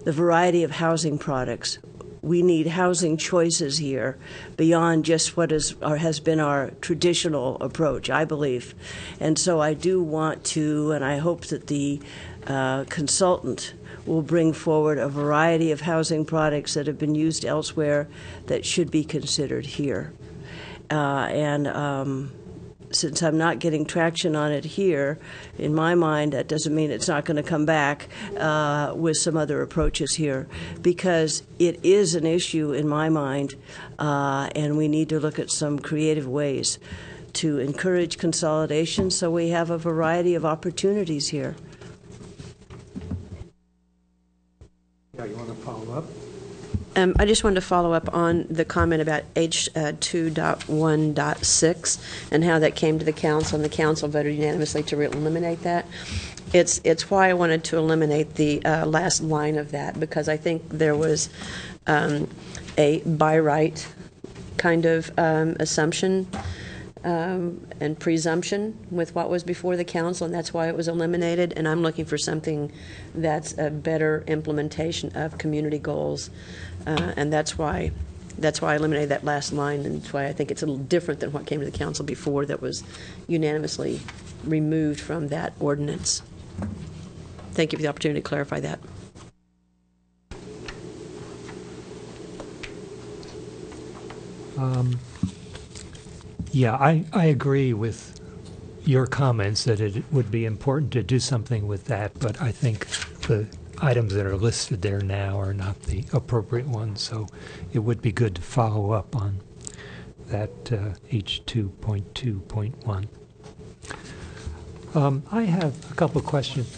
the variety of housing products. We need housing choices here beyond just what has been our traditional approach, I believe. And so I do want to, and I hope that the consultant will bring forward a variety of housing products that have been used elsewhere that should be considered here. Since I'm not getting traction on it here, in my mind, that doesn't mean it's not going to come back with some other approaches here, because it is an issue in my mind, and we need to look at some creative ways to encourage consolidation so we have a variety of opportunities here. Yeah, you want to follow up? I just wanted to follow up on the comment about H2.1.6 and how that came to the council, and the council voted unanimously to eliminate that. It's why I wanted to eliminate the last line of that, because I think there was a by right kind of assumption and presumption with what was before the council, and that's why it was eliminated. And I'm looking for something that's a better implementation of community goals, and that's why I eliminated that last line, and that's why I think it's a little different than what came to the council before, that was unanimously removed from that ordinance. Thank you for the opportunity to clarify that. Yeah, I agree with your comments that it would be important to do something with that, but I think the items that are listed there now are not the appropriate ones, so it would be good to follow up on that H2.2.1. I have a couple of questions.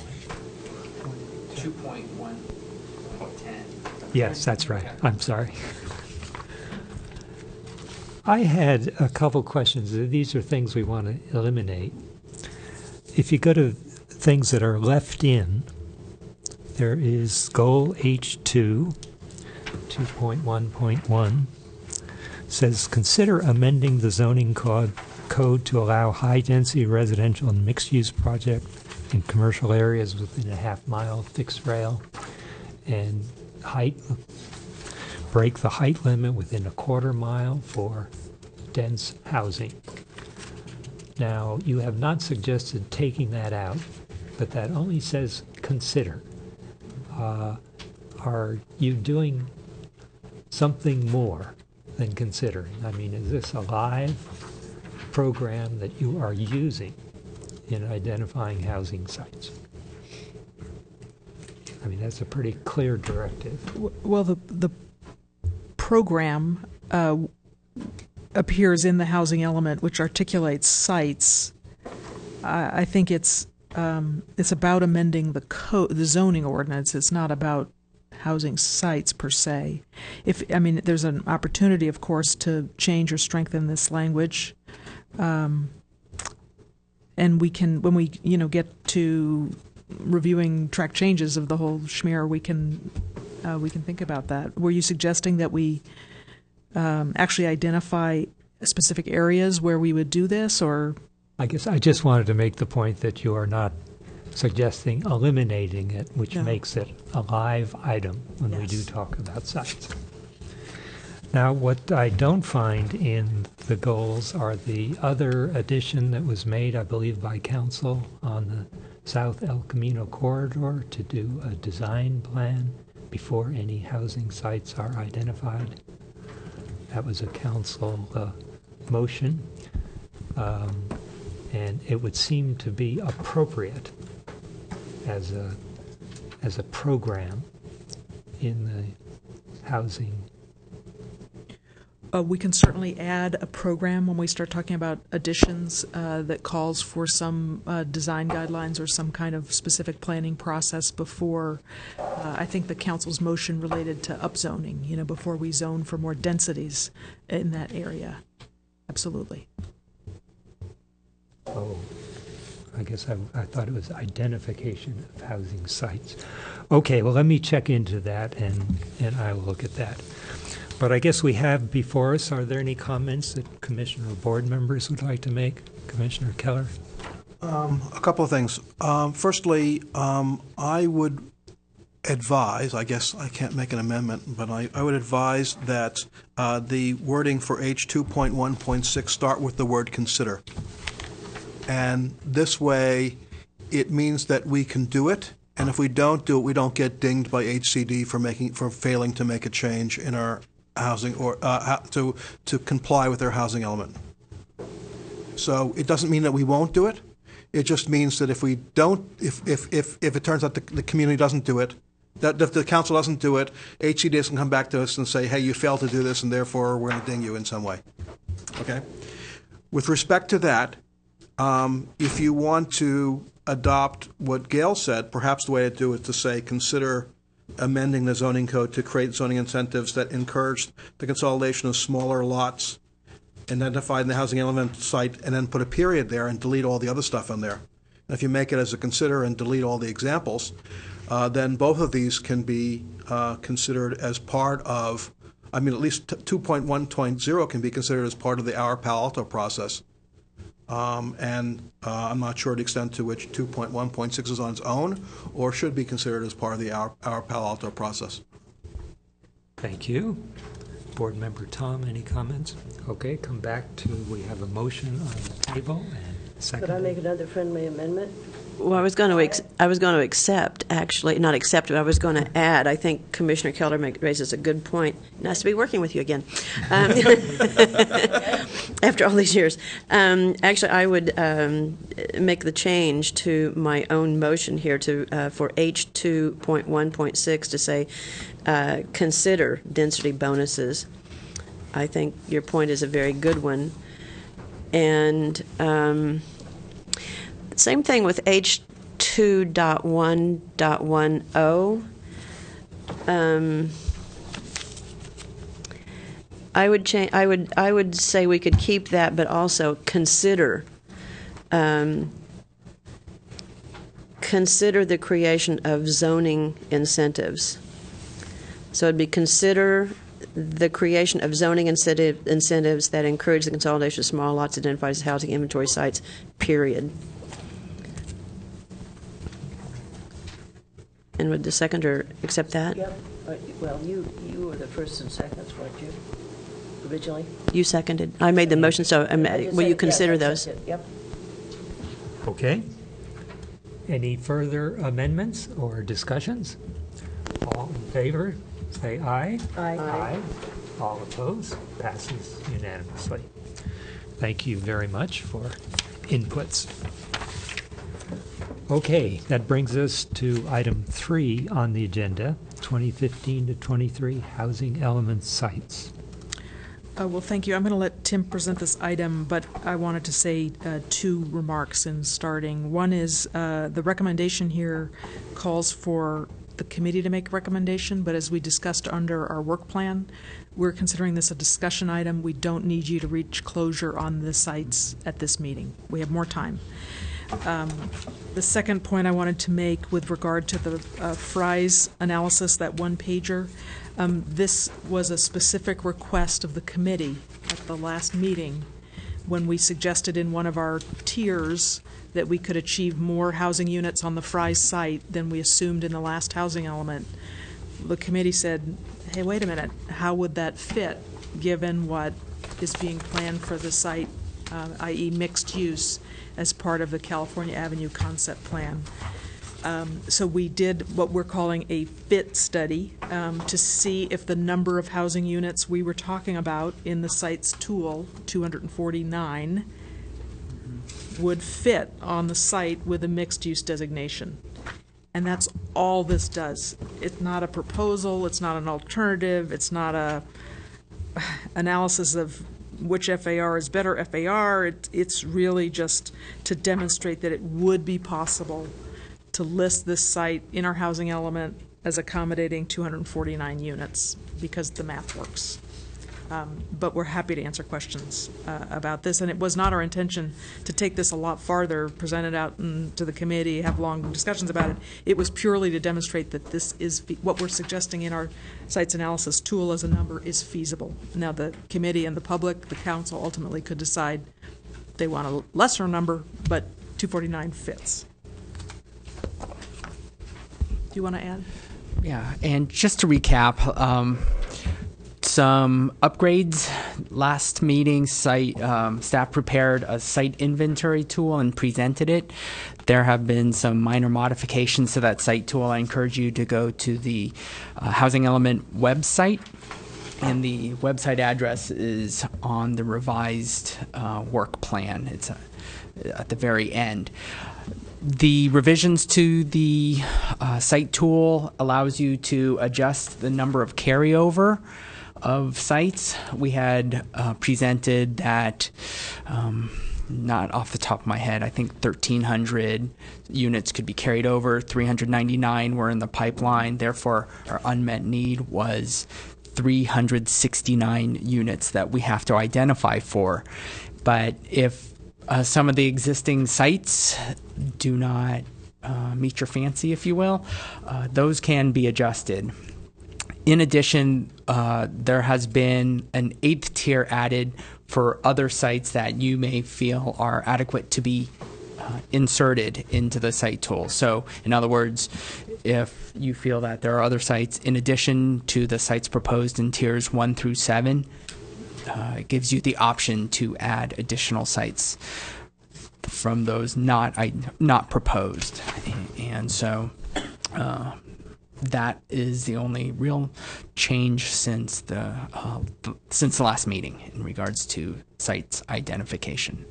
2.1.10. Yes, that's right. I'm sorry. I had a couple questions. These are things we want to eliminate. If you go to things that are left in, there is goal H2, 2.1.1, says consider amending the zoning code to allow high-density residential and mixed-use project in commercial areas within a half-mile fixed rail, and break the height limit within a quarter mile for dense housing. Now, you have not suggested taking that out, but that only says consider. Are you doing something more than considering? I mean, is this a live program that you are using in identifying housing sites? I mean, that's a pretty clear directive. Well, the program appears in the housing element, which articulates sites. I think it's about amending the zoning ordinance. It's not about housing sites per se. There's an opportunity, of course, to change or strengthen this language, and we can, when we get to reviewing track changes of the whole schmear, we can think about that. Were you suggesting that we actually identify specific areas where we would do this, or? I guess I just wanted to make the point that you are not suggesting eliminating it, which No. makes it a live item when we do Yes. talk about sites. Now, what I don't find in the goals are the other addition that was made, I believe, by council on the South El Camino corridor to do a design plan before any housing sites are identified. That was a council motion, and it would seem to be appropriate as a program in the housing. We can certainly add a program when we start talking about additions that calls for some design guidelines or some kind of specific planning process before, I think the council's motion related to upzoning, before we zone for more densities in that area. Absolutely. Oh, I guess I thought it was identification of housing sites. Okay, well, let me check into that, and I will look at that. But I guess we have before us, are there any comments that commissioner or board members would like to make? Commissioner Keller? A couple of things. Firstly, I would advise, I guess I can't make an amendment, but I would advise that the wording for H2.1.6 start with the word consider. And this way, it means that we can do it, and if we don't do it, we don't get dinged by HCD for failing to make a change in our housing or to comply with their housing element. So it doesn't mean that we won't do it. It just means that if we don't, if it turns out the community doesn't do it, that if the council doesn't do it, HCD can come back to us and say, hey, you failed to do this, and therefore we're going to ding you in some way. Okay. With respect to that, if you want to adopt what Gail said, perhaps the way to do it is to say, consider amending the zoning code to create zoning incentives that encourage the consolidation of smaller lots identified in the housing element site, and then put a period there and delete all the other stuff in there. And if you make it as a consider and delete all the examples, then both of these can be considered as part of, at least 2.1.0 can be considered as part of the Our Palo Alto process. And I'm not sure the extent to which 2.1.6 is on its own or should be considered as part of the Our Palo Alto process. Thank you. Board Member Tom, any comments? Okay, come back to, we have a motion on the table and second. Could I make another friendly amendment? Well, I was going to accept, actually, not accept, but I was going to add. I think Commissioner Keller raises a good point. Nice to be working with you again. After all these years. Actually, I would make the change to my own motion here to for H2.1.6 to say, consider density bonuses. I think your point is a very good one. And same thing with H2.1.10. I would say we could keep that, but also consider the creation of zoning incentives. So it'd be consider the creation of zoning incentives that encourage the consolidation of small lots identified as housing inventory sites, period. And would the seconder accept that? Yep. Well, you were the first and seconds, weren't you, originally? You seconded. I made the motion, so will you consider those? Yep. Okay. Any further amendments or discussions? All in favor, say aye. Aye. All opposed? Passes unanimously. Thank you very much for inputs. Okay, that brings us to item 3 on the agenda, 2015 to 23 housing element sites. Well, thank you. I'm going to let Tim present this item, but I wanted to say 2 remarks in starting. One is the recommendation here calls for the committee to make a recommendation, but as we discussed under our work plan, we're considering this a discussion item. We don't need you to reach closure on the sites at this meeting. We have more time. The second point I wanted to make with regard to the Fry's analysis, that one-pager, this was a specific request of the committee at the last meeting when we suggested in one of our tiers that we could achieve more housing units on the Fry site than we assumed in the last housing element, the committee said, hey, wait a minute, how would that fit given what is being planned for the site, i.e. mixed use, as part of the California Avenue concept plan? So we did what we're calling a fit study to see if the number of housing units we were talking about in the site's tool, 249, would fit on the site with a mixed-use designation. And that's all this does. It's not a proposal, it's not an alternative, it's not a analysis of which FAR is better FAR. It's really just to demonstrate that it would be possible to list this site in our housing element as accommodating 249 units because the math works. But we're happy to answer questions about this. And it was not our intention to take this a lot farther, present it out to the committee, have long discussions about it. It was purely to demonstrate that this is what we're suggesting in our sites analysis tool as a number is feasible. Now the committee and the public, the council ultimately could decide they want a lesser number, but 249 fits. Do you want to add? Yeah, and just to recap, some upgrades. Last meeting, staff prepared a site inventory tool and presented it. There have been some minor modifications to that site tool. I encourage you to go to the Housing Element website, and the website address is on the revised work plan. It's at the very end. The revisions to the site tool allows you to adjust the number of carryover of sites. We had presented that, not off the top of my head, I think 1,300 units could be carried over, 399 were in the pipeline. Therefore, our unmet need was 369 units that we have to identify for. But if some of the existing sites do not meet your fancy, if you will, those can be adjusted. In addition, there has been an 8th tier added for other sites that you may feel are adequate to be inserted into the site tool. So, in other words, if you feel that there are other sites in addition to the sites proposed in tiers 1 through 7, it gives you the option to add additional sites from those not proposed, and so that is the only real change since the last meeting in regards to sites identification.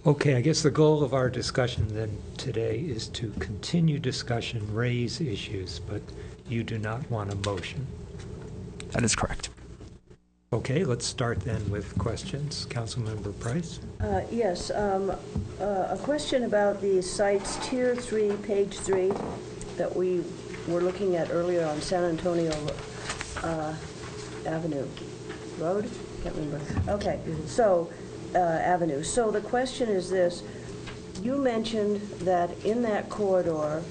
Okay, I guess the goal of our discussion then today is to continue discussion, raise issues, but you do not want a motion. That is correct. Okay, let's start then with questions. Councilmember Price? Yes, a question about the sites Tier 3, page 3, that we were looking at earlier on San Antonio Avenue Road? Can't remember. Okay, so Avenue. So the question is this. You mentioned that in that corridor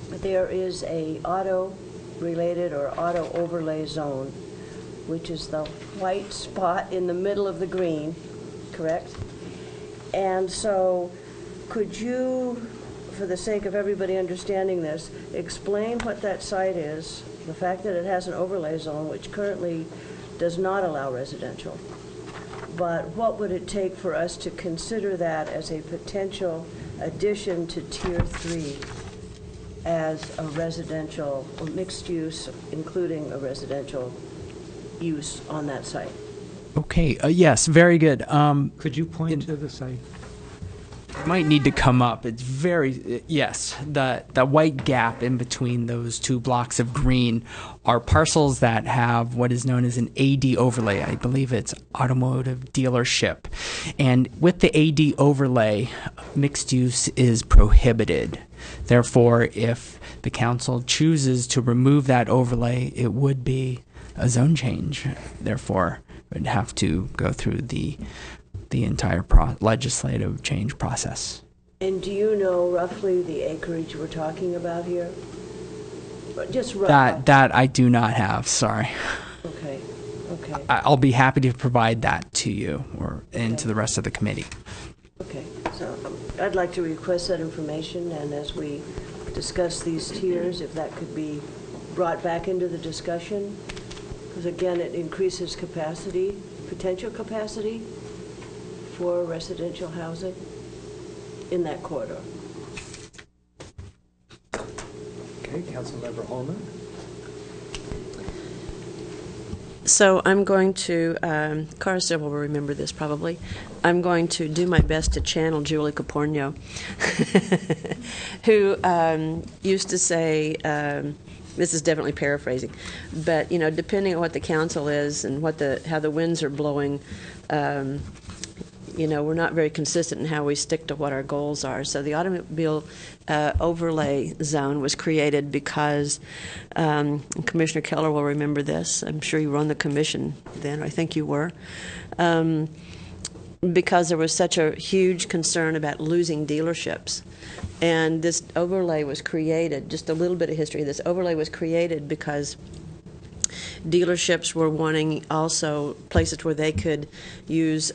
there is a auto-related or auto-overlay zone, which is the white spot in the middle of the green, correct? And so could you, for the sake of everybody understanding this, explain what that site is, the fact that it has an overlay zone, which currently does not allow residential, but what would it take for us to consider that as a potential addition to Tier 3 as a residential or mixed use, including a residential use on that site? Okay, yes, very good. Could you point to the site? Might need to come up. It's very, yes, the white gap in between those two blocks of green are parcels that have what is known as an AD overlay. I believe it's automotive dealership. And with the AD overlay, mixed use is prohibited. Therefore, if the council chooses to remove that overlay, it would be a zone change. Therefore, it would have to go through the entire legislative change process. And do you know roughly the acreage we're talking about here? Just roughly. That I do not have, sorry. Okay. Okay. I'll be happy to provide that to you and to the rest of the committee. Okay, so I'd like to request that information, and as we discuss these tiers, if that could be brought back into the discussion, because again, it increases capacity, potential capacity for residential housing in that corridor. Okay, Councilmember Holman? So I'm going to, Carson will remember this probably, I'm going to do my best to channel Julie Caporno, who used to say, this is definitely paraphrasing, but, you know, depending on what the council is and how the winds are blowing, you know, we're not very consistent in how we stick to what our goals are. So the automobile overlay zone was created because Commissioner Keller will remember this. I'm sure you were on the commission then. I think you were. Because there was such a huge concern about losing dealerships. And this overlay was created, just a little bit of history, this overlay was created because dealerships were wanting also places where they could use,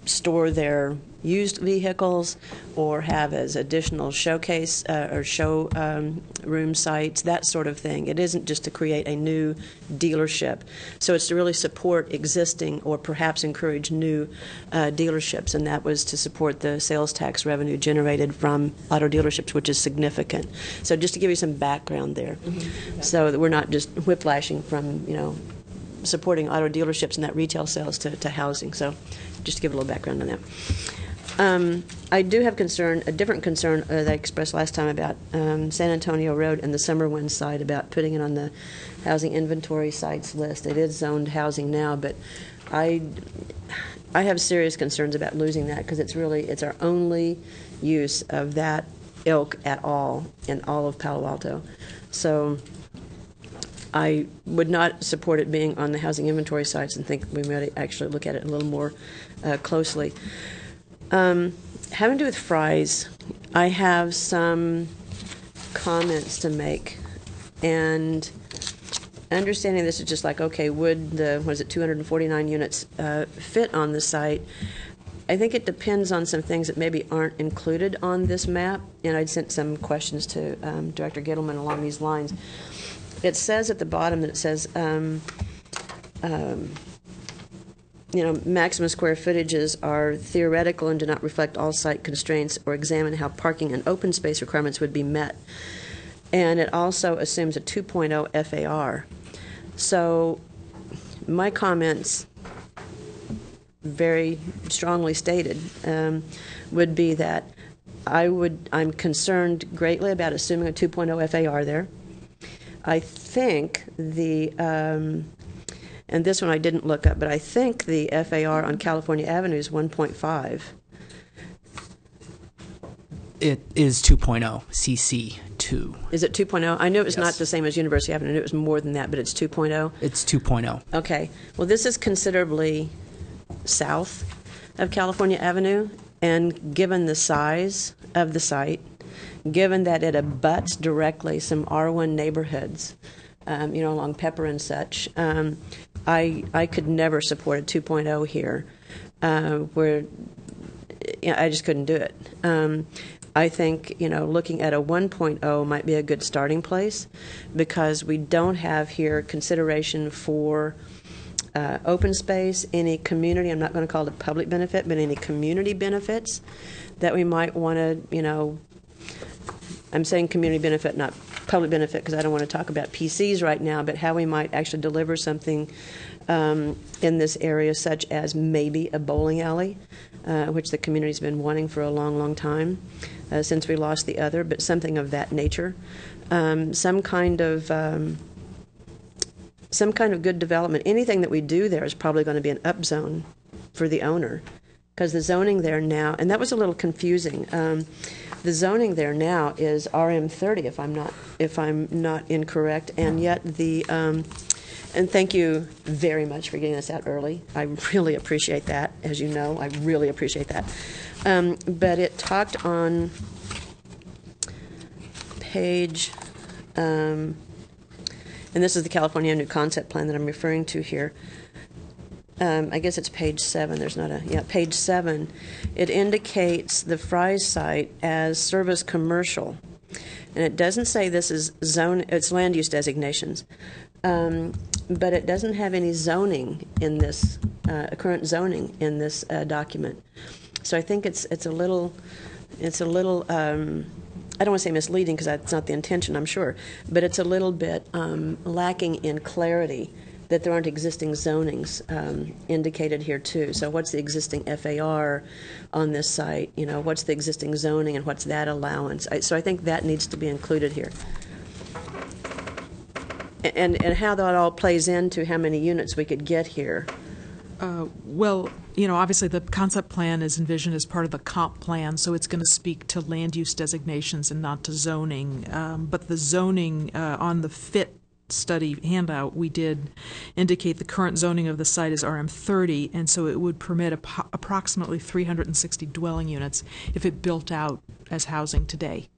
store their used vehicles or have as additional showcase or show room sites, that sort of thing. It isn't just to create a new dealership. So it's to really support existing or perhaps encourage new dealerships, and that was to support the sales tax revenue generated from auto dealerships, which is significant. So just to give you some background there, so that we're not just whiplashing from, supporting auto dealerships and that retail sales to housing. So just to give a little background on that. I do have a different concern that I expressed last time about San Antonio Road and the Summerwind site, about putting it on the housing inventory sites list. It is zoned housing now, but I have serious concerns about losing that because it's our only use of that ilk at all in all of Palo Alto. So I would not support it being on the housing inventory sites and think we might actually look at it a little more closely. Having to do with Fry's, I have some comments to make, and understanding this is just like, okay, would the 249 units fit on the site? I think it depends on some things that maybe aren't included on this map, and I'd sent some questions to Director Gittleman along these lines. It says at the bottom that it says, maximum square footages are theoretical and do not reflect all site constraints or examine how parking and open space requirements would be met. And it also assumes a 2.0 FAR. So my comments, very strongly stated, would be that I'm concerned greatly about assuming a 2.0 FAR there. I think and this one I didn't look up, but I think the FAR on California Avenue is 1.5. It is 2.0, CC2. Is it 2.0? I knew it was Yes. not the same as University Avenue. I knew it was more than that, but it's 2.0? It's 2.0. Okay. Well, this is considerably south of California Avenue, and given the size of the site, given that it abuts directly some R1 neighborhoods, along Pepper and such, I could never support a 2.0 here, where I just couldn't do it. I think, looking at a 1.0 might be a good starting place because we don't have here consideration for open space, any community, I'm not going to call it public benefit, but any community benefits that we might want to, I'm saying community benefit, not public benefit, because I don't want to talk about PCs right now, but how we might actually deliver something in this area, such as maybe a bowling alley, which the community's been wanting for a long, long time, since we lost the other, but something of that nature. Some kind of good development. Anything that we do there is probably going to be an up zone for the owner, because the zoning there now, and that was a little confusing. The zoning there now is RM30, if I'm not incorrect, and yet and thank you very much for getting this out early. I really appreciate that, as you know. I really appreciate that. But it talked on page, and this is the California Avenue Concept Plan that I'm referring to here. I guess it's page 7, there's not a, yeah, page 7, it indicates the Fry's site as service commercial. And it doesn't say this is zone, it's land use designations. But it doesn't have any zoning in this, current zoning in this document. So I think it's a little, I don't want to say misleading because that's not the intention, I'm sure, but it's a little bit lacking in clarity that there aren't existing zonings indicated here too. So what's the existing FAR on this site? You know, what's the existing zoning and what's that allowance? So I think that needs to be included here. And how that all plays into how many units we could get here. Well, you know, obviously the concept plan is envisioned as part of the comp plan, so it's going to speak to land use designations and not to zoning. But the zoning on the FIT study handout, we did indicate the current zoning of the site is RM30, and so it would permit approximately 360 dwelling units if it built out as housing today.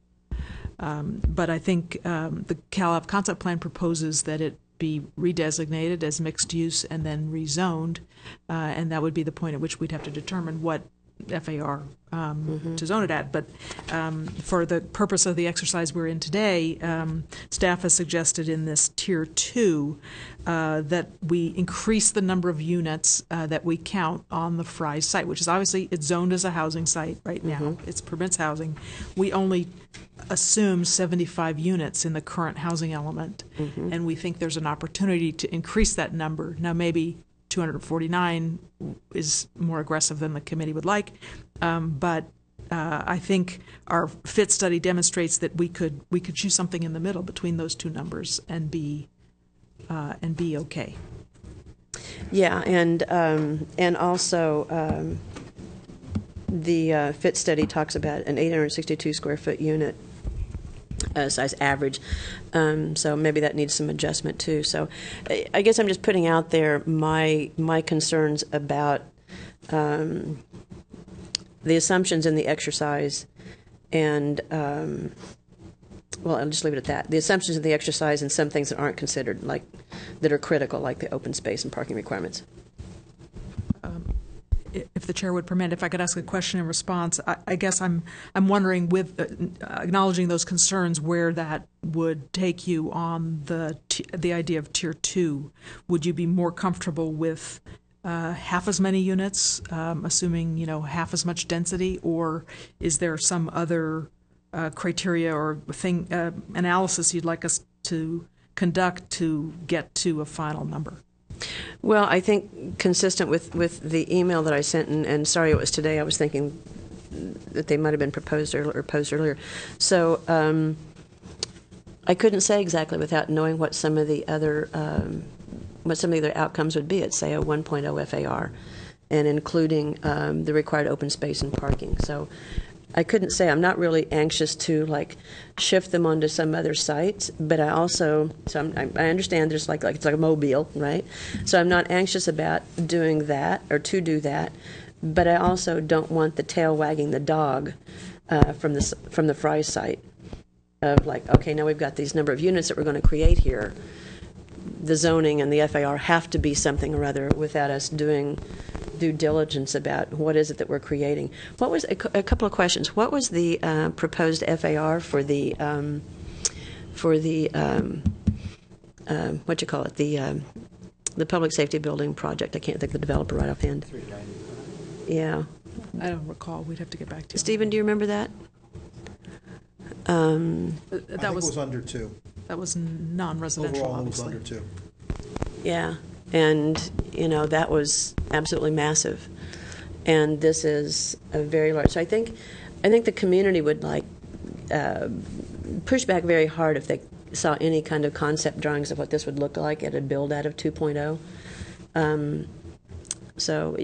But I think the CalAV concept plan proposes that it be redesignated as mixed use and then rezoned, and that would be the point at which we'd have to determine what FAR to zone it at. But for the purpose of the exercise we're in today, staff has suggested in this Tier 2 that we increase the number of units that we count on the Fry's site, which is obviously it's zoned as a housing site right now. It permits housing. We only assume 75 units in the current housing element, and we think there's an opportunity to increase that number. Now, maybe 249 is more aggressive than the committee would like, but I think our FIT study demonstrates that we could choose something in the middle between those two numbers and be okay. Yeah, and also the FIT study talks about an 862 square foot unit size average, so maybe that needs some adjustment too. So I guess I'm just putting out there my concerns about the assumptions in the exercise, and well, I'll just leave it at that. The assumptions in the exercise and some things that aren't considered, like that are critical, like the open space and parking requirements. If the chair would permit, if I could ask a question in response, I guess I'm wondering, with acknowledging those concerns, where that would take you on the idea of Tier 2. Would you be more comfortable with half as many units, assuming half as much density, or is there some other criteria or thing analysis you'd like us to conduct to get to a final number? Well, I think consistent with the email that I sent, and sorry it was today, I was thinking that they might have been proposed or posed earlier. So I couldn't say exactly without knowing what some of the other outcomes would be at, say, a 1.0 FAR, and including the required open space and parking. So I couldn't say. I'm not really anxious to shift them onto some other sites, but I also I understand there's it's like a mobile, right? So I'm not anxious about doing that or to do that, but I also don't want the tail wagging the dog from the Fry site of okay, now we've got these number of units that we're going to create here. The zoning and the FAR have to be something or other without us doing due diligence about what is it that we're creating. What was a couple of questions? What was the proposed FAR for the what you call it, the public safety building project? I can't think of the developer right offhand. 395. Yeah. I don't recall. We'd have to get back to you. Stephen, do you remember that? I think it was under 2. That was non-residential, Overall, obviously. it was under 2. Yeah, and that was absolutely massive, and this is a very large. So I think the community would push back very hard if they saw any kind of concept drawings of what this would look like at a build out of 2.0. So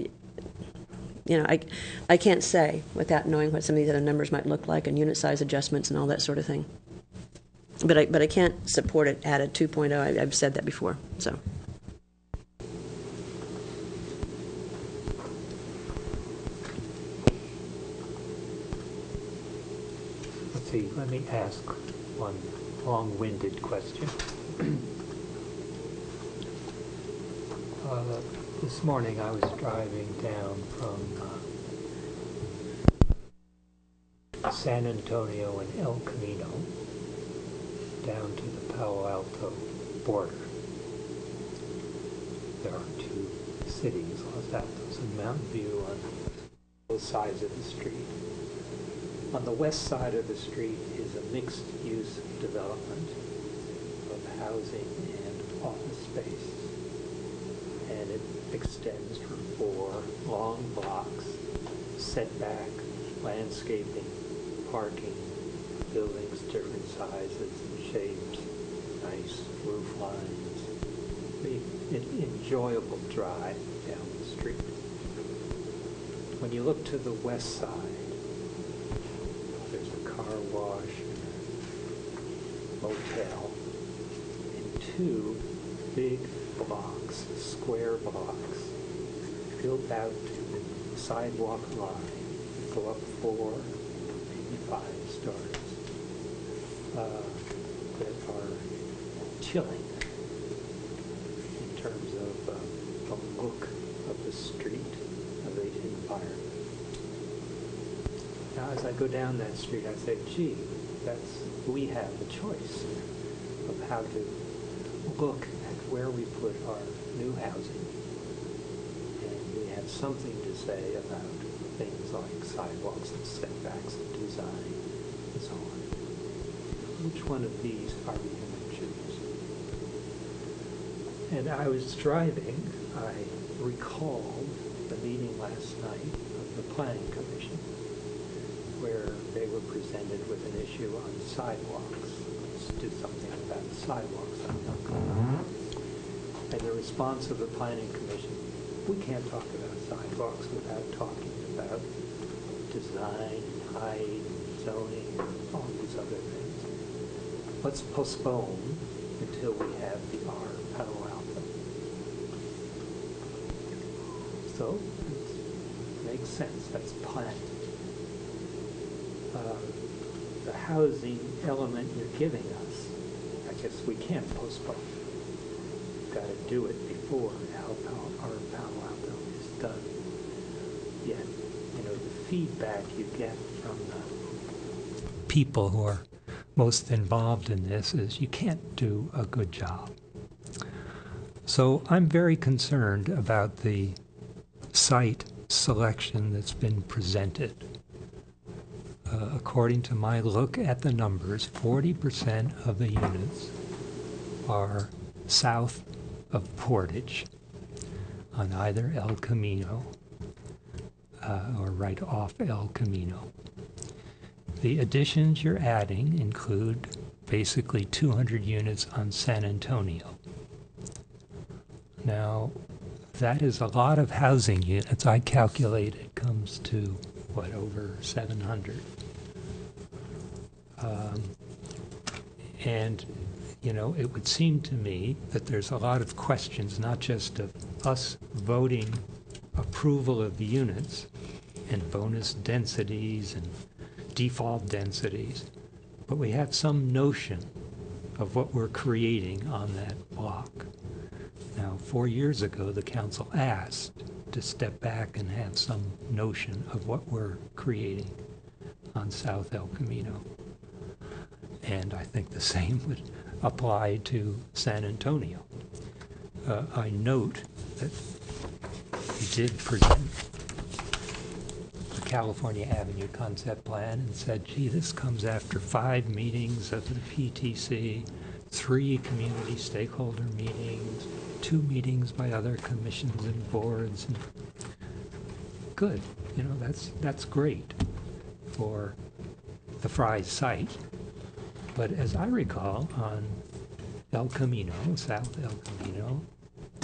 I can't say without knowing what some of these other numbers might look like and unit size adjustments and all that sort of thing. But I can't support it at a 2.0. I've said that before. So. Let's see, let me ask one long-winded question. The This morning I was driving down from San Antonio and El Camino down to the Palo Alto border. There are two cities, Los Altos and Mountain View, on both sides of the street. On the west side of the street is a mixed-use development of housing and office space. And it extends for 4 long blocks, setback, landscaping, parking, buildings different sizes and shapes, nice roof lines, an enjoyable drive down the street. When you look to the west side, there's a car wash and a motel, and 2 big blocks, square blocks, built out to the sidewalk line, go up 4, maybe 5 stories, that are chilling in terms of the look of the street, of the environment. Now, as I go down that street, I say, gee, we have a choice of how to look at where we put our new housing. And we have something to say about things like sidewalks and setbacks and design and so on. Which one of these are we going to choose? And I was driving, I recalled the meeting last night of the Planning Commission, where they were presented with an issue on sidewalks. Let's do something about the sidewalks on El Camino. And the response of the Planning Commission, we can't talk about sidewalks without talking about design, and height, and zoning, and all these other things. Let's postpone until we have the R Palo Alto. So, it makes sense, that's planning. The housing element you're giving us, I guess we can't postpone. We've got to do it before our Palo Alto is done. Yet, the feedback you get from the people who are most involved in this is you can't do a good job. So I'm very concerned about the site selection that's been presented. According to my look at the numbers, 40% of the units are south of Portage on either El Camino or right off El Camino. The additions you're adding include basically 200 units on San Antonio. Now, that is a lot of housing units. I calculate it comes to, over 700. And, it would seem to me that there's a lot of questions, not just of us voting approval of the units and bonus densities and default densities, but we have some notion of what we're creating on that block. Now, 4 years ago, the council asked to step back and have some notion of what we're creating on South El Camino. And I think the same would apply to San Antonio. I note that you did present the California Avenue concept plan and said, gee, this comes after 5 meetings of the PTC, 3 community stakeholder meetings, 2 meetings by other commissions and boards. And good, that's great for the Fry's site. But as I recall, on El Camino, South El Camino,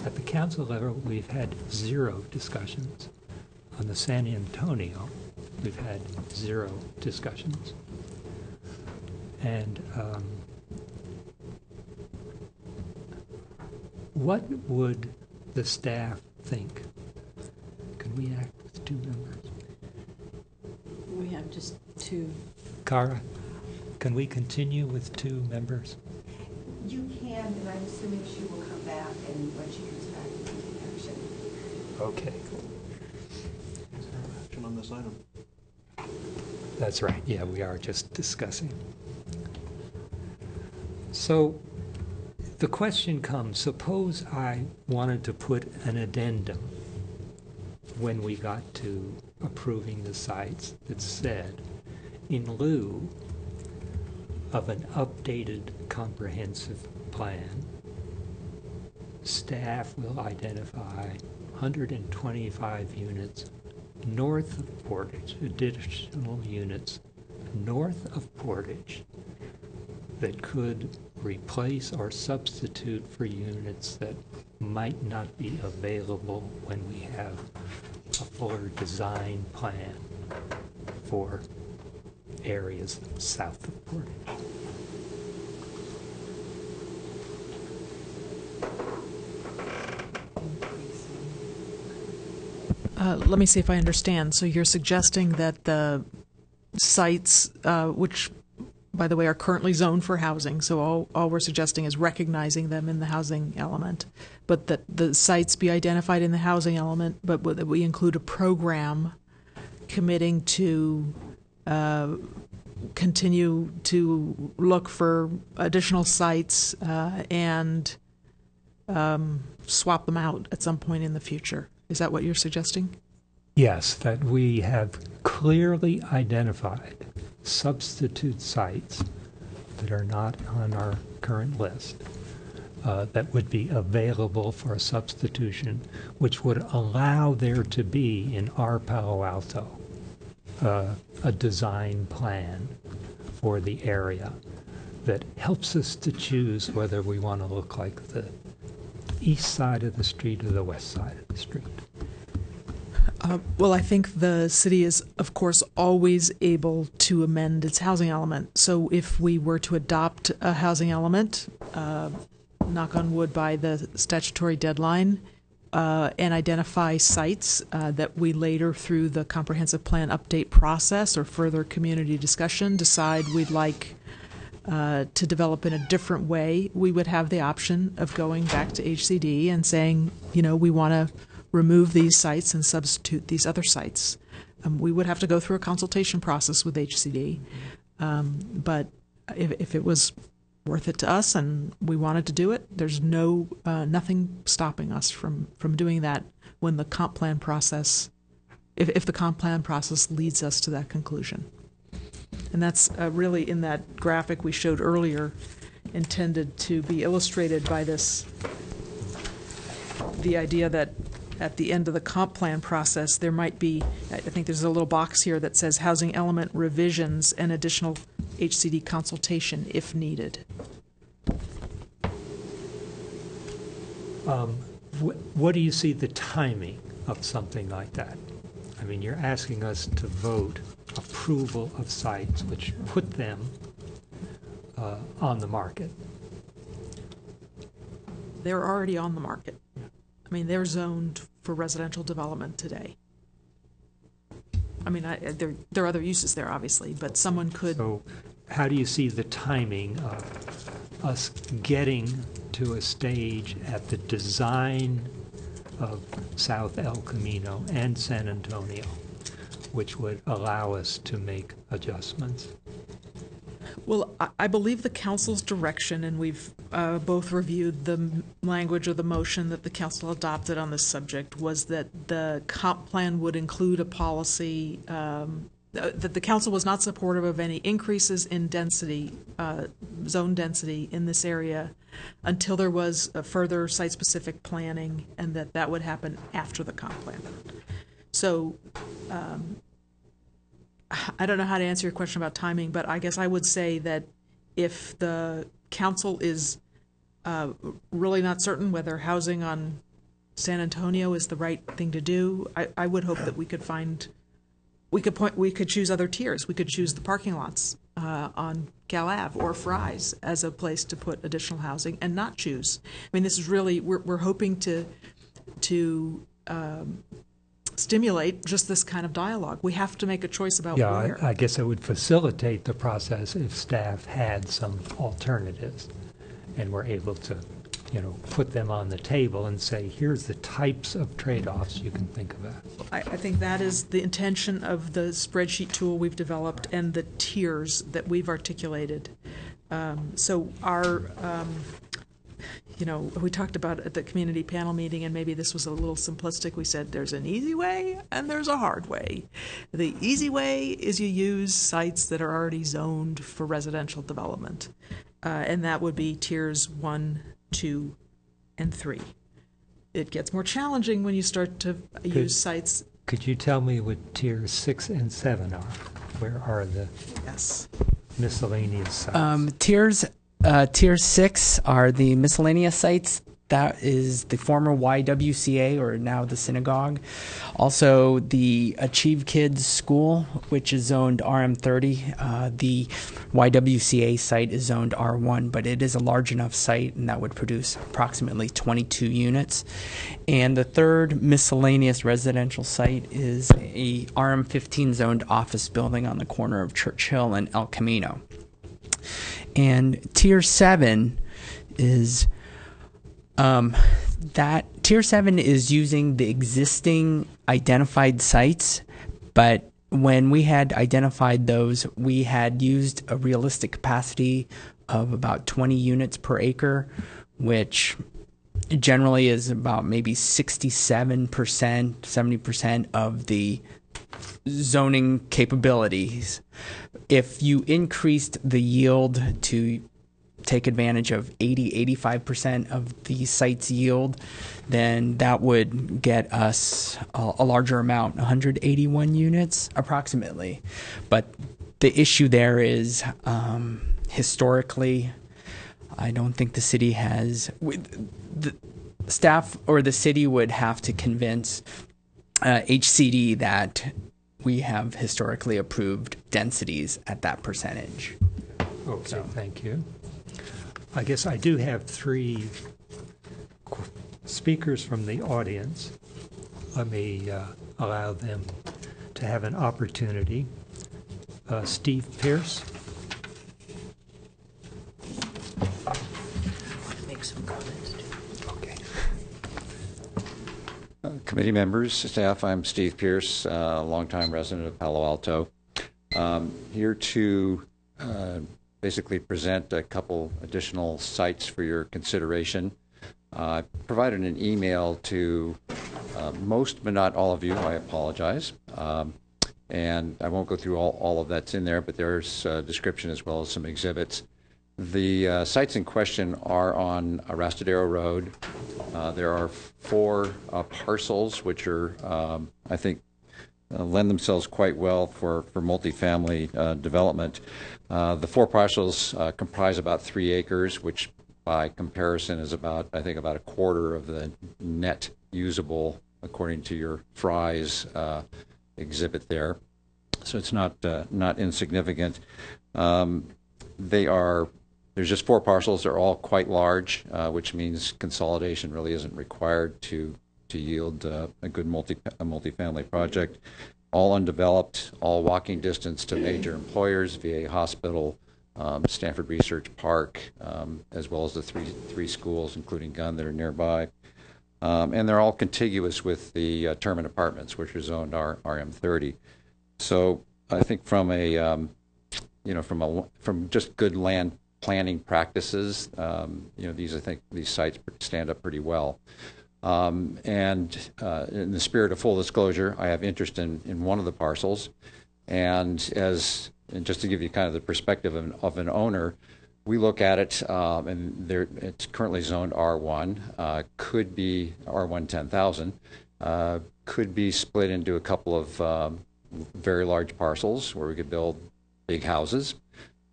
at the council level, we've had 0 discussions. On the San Antonio, we've had 0 discussions. And what would the staff think? Can we act with 2 members? We have just 2. Cara, can we continue with 2 members? You can, and I'm assuming she will come back, and when she comes back, we can take action. Okay, Is there action on this item? that's right. Yeah, we are just discussing. So the question comes, suppose I wanted to put an addendum when we got to approving the sites that said, in lieu of an updated comprehensive plan, staff will identify 125 units north of Portage, additional units north of Portage that could replace or substitute for units that might not be available when we have a fuller design plan for areas south of Portage. Let me see if I understand. So you're suggesting that the sites, which, by the way, are currently zoned for housing, so all we're suggesting is recognizing them in the housing element, but that the sites be identified in the housing element, but that we include a program committing to continue to look for additional sites and swap them out at some point in the future. Is that what you're suggesting? Yes, that we have clearly identified substitute sites that are not on our current list that would be available for a substitution, which would allow there to be in our Palo Alto a design plan for the area that helps us to choose whether we want to look like the east side of the street or the west side of the street. Well, I think the city is, of course, always able to amend its housing element. So if we were to adopt a housing element, knock on wood, by the statutory deadline, and identify sites that we later, through the comprehensive plan update process or further community discussion, decide we'd like to develop in a different way, we would have the option of going back to HCD and saying, we want to remove these sites and substitute these other sites. We would have to go through a consultation process with HCD, but if it was worth it to us and we wanted to do it, there's nothing stopping us from doing that when the comp plan process, if the comp plan process leads us to that conclusion. And that's really, in that graphic we showed earlier, intended to be illustrated by the idea that at the end of the comp plan process, there might be, I think there's a little box here that says housing element revisions and additional HCD consultation if needed. What do you see the timing of something like that? I mean, you're asking us to vote approval of sites which put them on the market. They're already on the market. I mean, they're zoned for residential development today. I mean, there are other uses there, obviously, but someone could... So how do you see the timing of us getting to a stage at the design of South El Camino and San Antonio, which would allow us to make adjustments? Well, I believe the council's direction, and we've both reviewed the language of the motion that the council adopted on this subject, was that the comp plan would include a policy that the council was not supportive of any increases in density, zone density in this area until there was a further site-specific planning, and that would happen after the comp plan. So I don't know how to answer your question about timing, but I guess I would say that if the council is really not certain whether housing on San Antonio is the right thing to do, I would hope that we could choose other tiers. We could choose the parking lots on Cal Ave or Fry's as a place to put additional housing, and not choose. I mean, this is really, we're hoping to stimulate just this kind of dialogue. We have to make a choice about where. I guess it would facilitate the process if staff had some alternatives and were able to put them on the table and say, here's the types of trade-offs you can think about. I think that is the intention of the spreadsheet tool we've developed and the tiers that we've articulated. So our, we talked about at the community panel meeting, and maybe this was a little simplistic. We said there's an easy way and there's a hard way. The easy way is you use sites that are already zoned for residential development, and that would be tiers 1, 2, and 3. It gets more challenging when you start to use sites. Could you tell me what tiers 6 and 7 are? Where are the miscellaneous sites? Tier 6 are the miscellaneous sites. That is the former YWCA, or now the synagogue. Also, the Achieve Kids School, which is zoned RM30. The YWCA site is zoned R1, but it is a large enough site, and that would produce approximately 22 units. And the third miscellaneous residential site is a RM15 zoned office building on the corner of Churchill and El Camino. And Tier 7 is Tier 7 is using the existing identified sites, but when we had identified those, we had used a realistic capacity of about 20 units per acre, which generally is about maybe 67%, 70% of the zoning capabilities. If you increased the yield to take advantage of 85% of the site's yield, then that would get us a larger amount, 181 units approximately. But the issue there is historically, I don't think the city has, the staff or the city would have to convince HCD that we have historically approved densities at that percentage. Okay, thank you. I guess I do have 3 speakers from the audience. Let me allow them to have an opportunity. Steve Pierce. Make some comments, too. Okay. Committee members, staff, I'm Steve Pierce, a longtime resident of Palo Alto. Here to basically present a couple additional sites for your consideration. I provided an email to most, but not all of you. I apologize. And I won't go through all of that's in there, but there's a description as well as some exhibits. The sites in question are on Arastadero Road. There are 4 parcels which are, I think, lend themselves quite well for multifamily development. The 4 parcels comprise about 3 acres, which by comparison is about, I think, about a quarter of the net usable according to your Fry's exhibit there. So it's not insignificant. There's just 4 parcels. They're all quite large, which means consolidation really isn't required to yield a good multifamily project. All undeveloped, all walking distance to major employers, VA Hospital, Stanford Research Park, as well as the three schools, including Gunn, that are nearby. And they're all contiguous with the Terman Apartments, which are zoned RM30. So I think from from just good land planning practices, these sites stand up pretty well. And in the spirit of full disclosure, I have interest in one of the parcels, and just to give you kind of the perspective of an owner, we look at it, and it's currently zoned R1, could be R1 10,000, could be split into a couple of very large parcels where we could build big houses,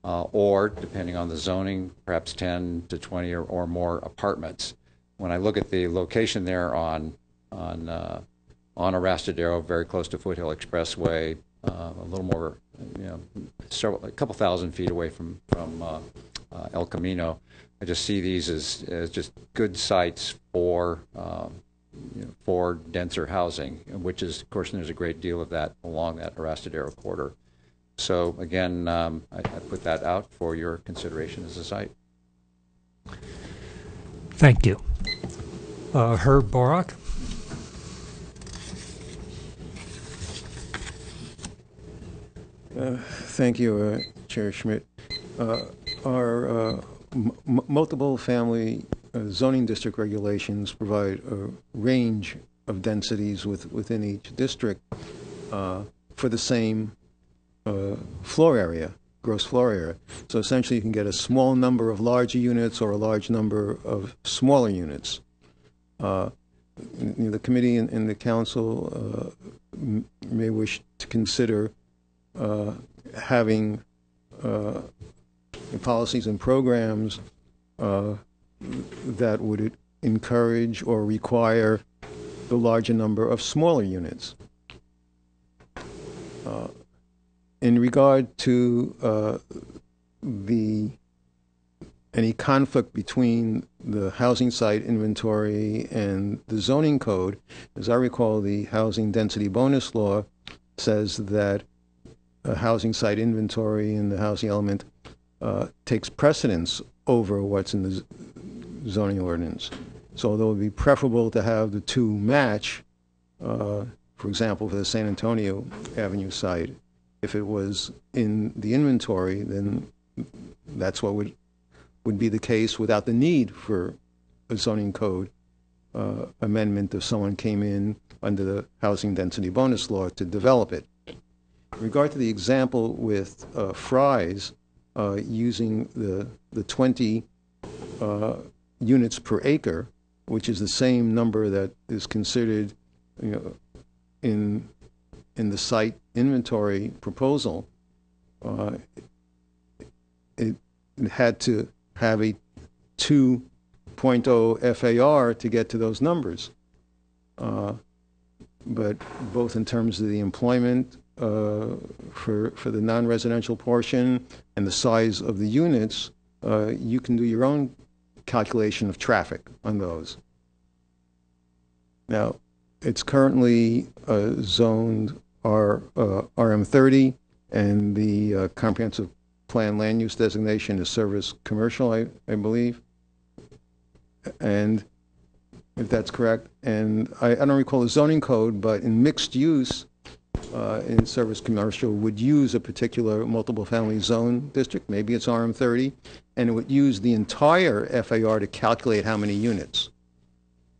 or depending on the zoning, perhaps 10 to 20 or more apartments. When I look at the location there on Arastadero, very close to Foothill Expressway, a little more, a couple thousand feet away from El Camino, I just see these as just good sites for denser housing, which is, of course, there's a great deal of that along that Arastadero corridor. So again, I put that out for your consideration as a site. Thank you. Herb Borak? Thank you, Chair Schmidt. Our multiple family zoning district regulations provide a range of densities within each district for the same floor area, gross floor area. So essentially you can get a small number of larger units or a large number of smaller units. The committee and the council may wish to consider having policies and programs that would encourage or require the larger number of smaller units. In regard to any conflict between the housing site inventory and the zoning code, as I recall, the housing density bonus law says that a housing site inventory and the housing element takes precedence over what's in the zoning ordinance. So although it would be preferable to have the two match, for example, for the San Antonio Avenue site, if it was in the inventory, then that's what would be the case without the need for a zoning code amendment if someone came in under the housing density bonus law to develop it. In regard to the example with Fry's, using the 20 units per acre, which is the same number that is considered, in the site inventory proposal, it had to have a 2.0 FAR to get to those numbers. But both in terms of the employment for the non-residential portion and the size of the units, you can do your own calculation of traffic on those. Now, it's currently zoned RM30, and the comprehensive plan land use designation is service commercial, I believe. And if that's correct, and I don't recall the zoning code, but in mixed use, in service commercial would use a particular multiple family zone district, maybe it's RM30, and it would use the entire FAR to calculate how many units.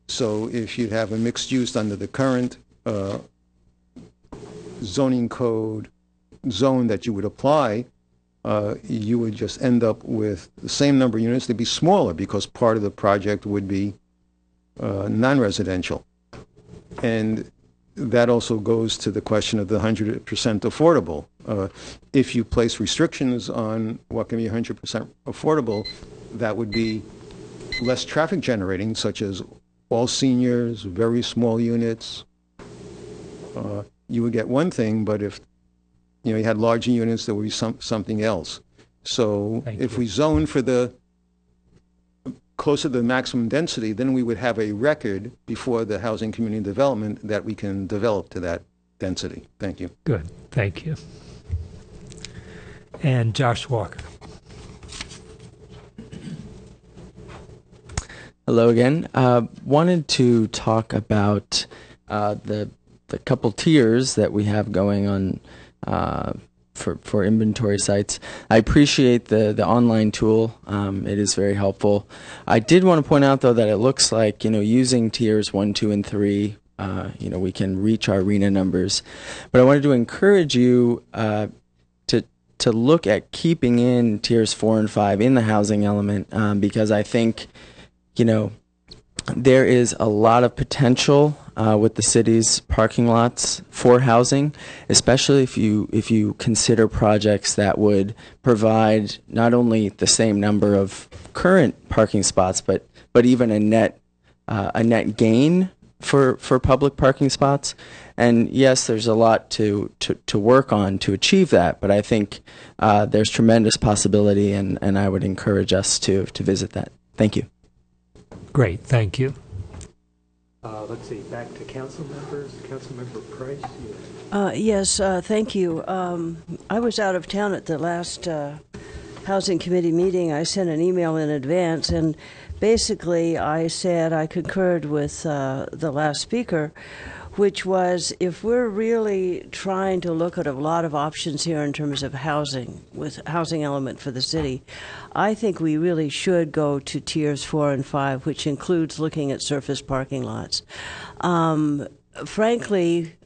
So if you have a mixed use under the current zoning code zone that you would apply, you would just end up with the same number of units. They'd be smaller because part of the project would be non-residential. And that also goes to the question of the 100% affordable. If you place restrictions on what can be 100% affordable, that would be less traffic generating, such as all seniors, very small units. You would get one thing, but if you had larger units, there would be something else. So if we zone for the closer to the maximum density, then we would have a record before the housing community development that we can develop to that density. Thank you. Good, thank you. And Josh Walker. Hello again. Wanted to talk about the couple tiers that we have going on for inventory sites. I appreciate the online tool. It is very helpful. I did want to point out, though, that it looks like, using tiers 1, 2, and 3, we can reach our RENA numbers. But I wanted to encourage you to look at keeping in tiers 4 and 5 in the housing element, because I think, there is a lot of potential with the city's parking lots for housing, especially if you consider projects that would provide not only the same number of current parking spots, but even a net gain for public parking spots. And yes, there's a lot to work on to achieve that, but I think there's tremendous possibility, and I would encourage us to visit that. Thank you. Great, thank you. Let's see, back to council members. Councilmember Price. Yes, thank you. I was out of town at the last Housing Committee meeting. I sent an email in advance, and basically I said I concurred with the last speaker, which was if we're really trying to look at a lot of options here in terms of housing, with housing element for the city, I think we really should go to tiers 4 and 5, which includes looking at surface parking lots. Frankly,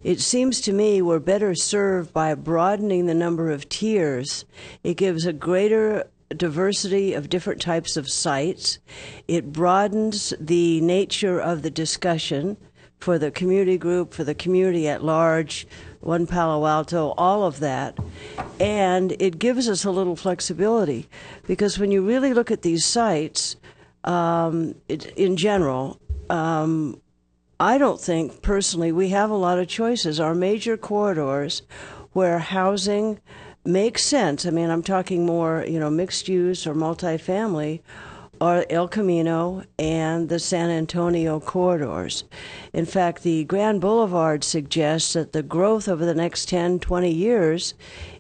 it seems to me we're better served by broadening the number of tiers. It gives a greater diversity of different types of sites. It broadens the nature of the discussion for the community group, for the community at large, One Palo Alto, all of that. And it gives us a little flexibility, because when you really look at these sites, in general, I don't think, personally, we have a lot of choices. Our major corridors where housing makes sense, I mean, I'm talking more, mixed use or multifamily, are El Camino and the San Antonio corridors. In fact, the Grand Boulevard suggests that the growth over the next 10, 20 years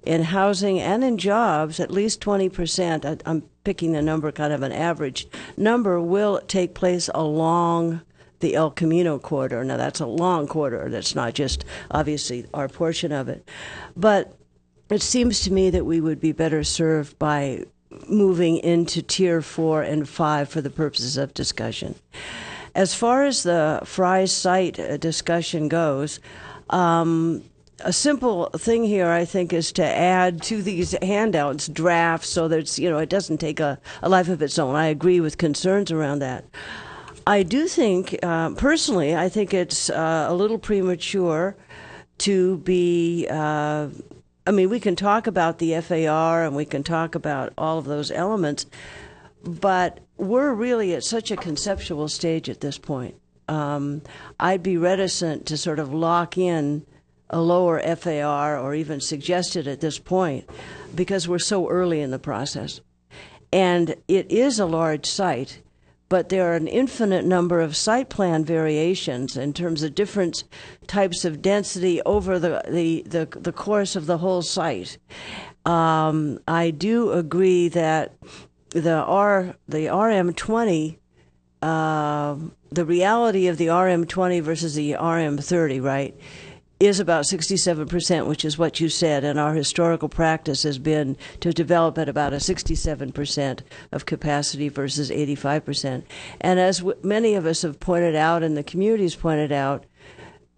in housing and in jobs, at least 20%, I'm picking the number, kind of an average number, will take place along the El Camino corridor. Now, that's a long corridor. That's not just, obviously, our portion of it. But it seems to me that we would be better served by moving into tier 4 and 5 for the purposes of discussion. As far as the Fry site discussion goes, a simple thing here, I think, is to add to these handouts drafts so that it doesn't take a life of its own. I agree with concerns around that. I do think, personally, I think it's a little premature to be we can talk about the FAR and we can talk about all of those elements, but we're really at such a conceptual stage at this point. I'd be reticent to sort of lock in a lower FAR or even suggest it at this point because we're so early in the process. And it is a large site, but there are an infinite number of site plan variations in terms of different types of density over the course of the whole site. I do agree that the RM20, the reality of the RM20 versus the RM30, right, is about 67%, which is what you said, and our historical practice has been to develop at about a 67% of capacity versus 85%. And as many of us have pointed out and the community's pointed out,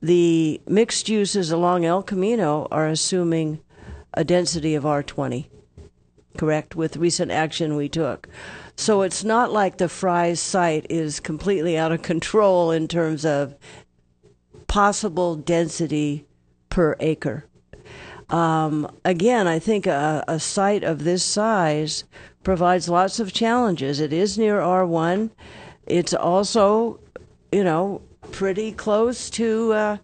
the mixed uses along El Camino are assuming a density of R20, correct, with recent action we took. So it's not like the Fry site is completely out of control in terms of possible density per acre. Again, I think a site of this size provides lots of challenges. It is near R1. It's also, pretty close to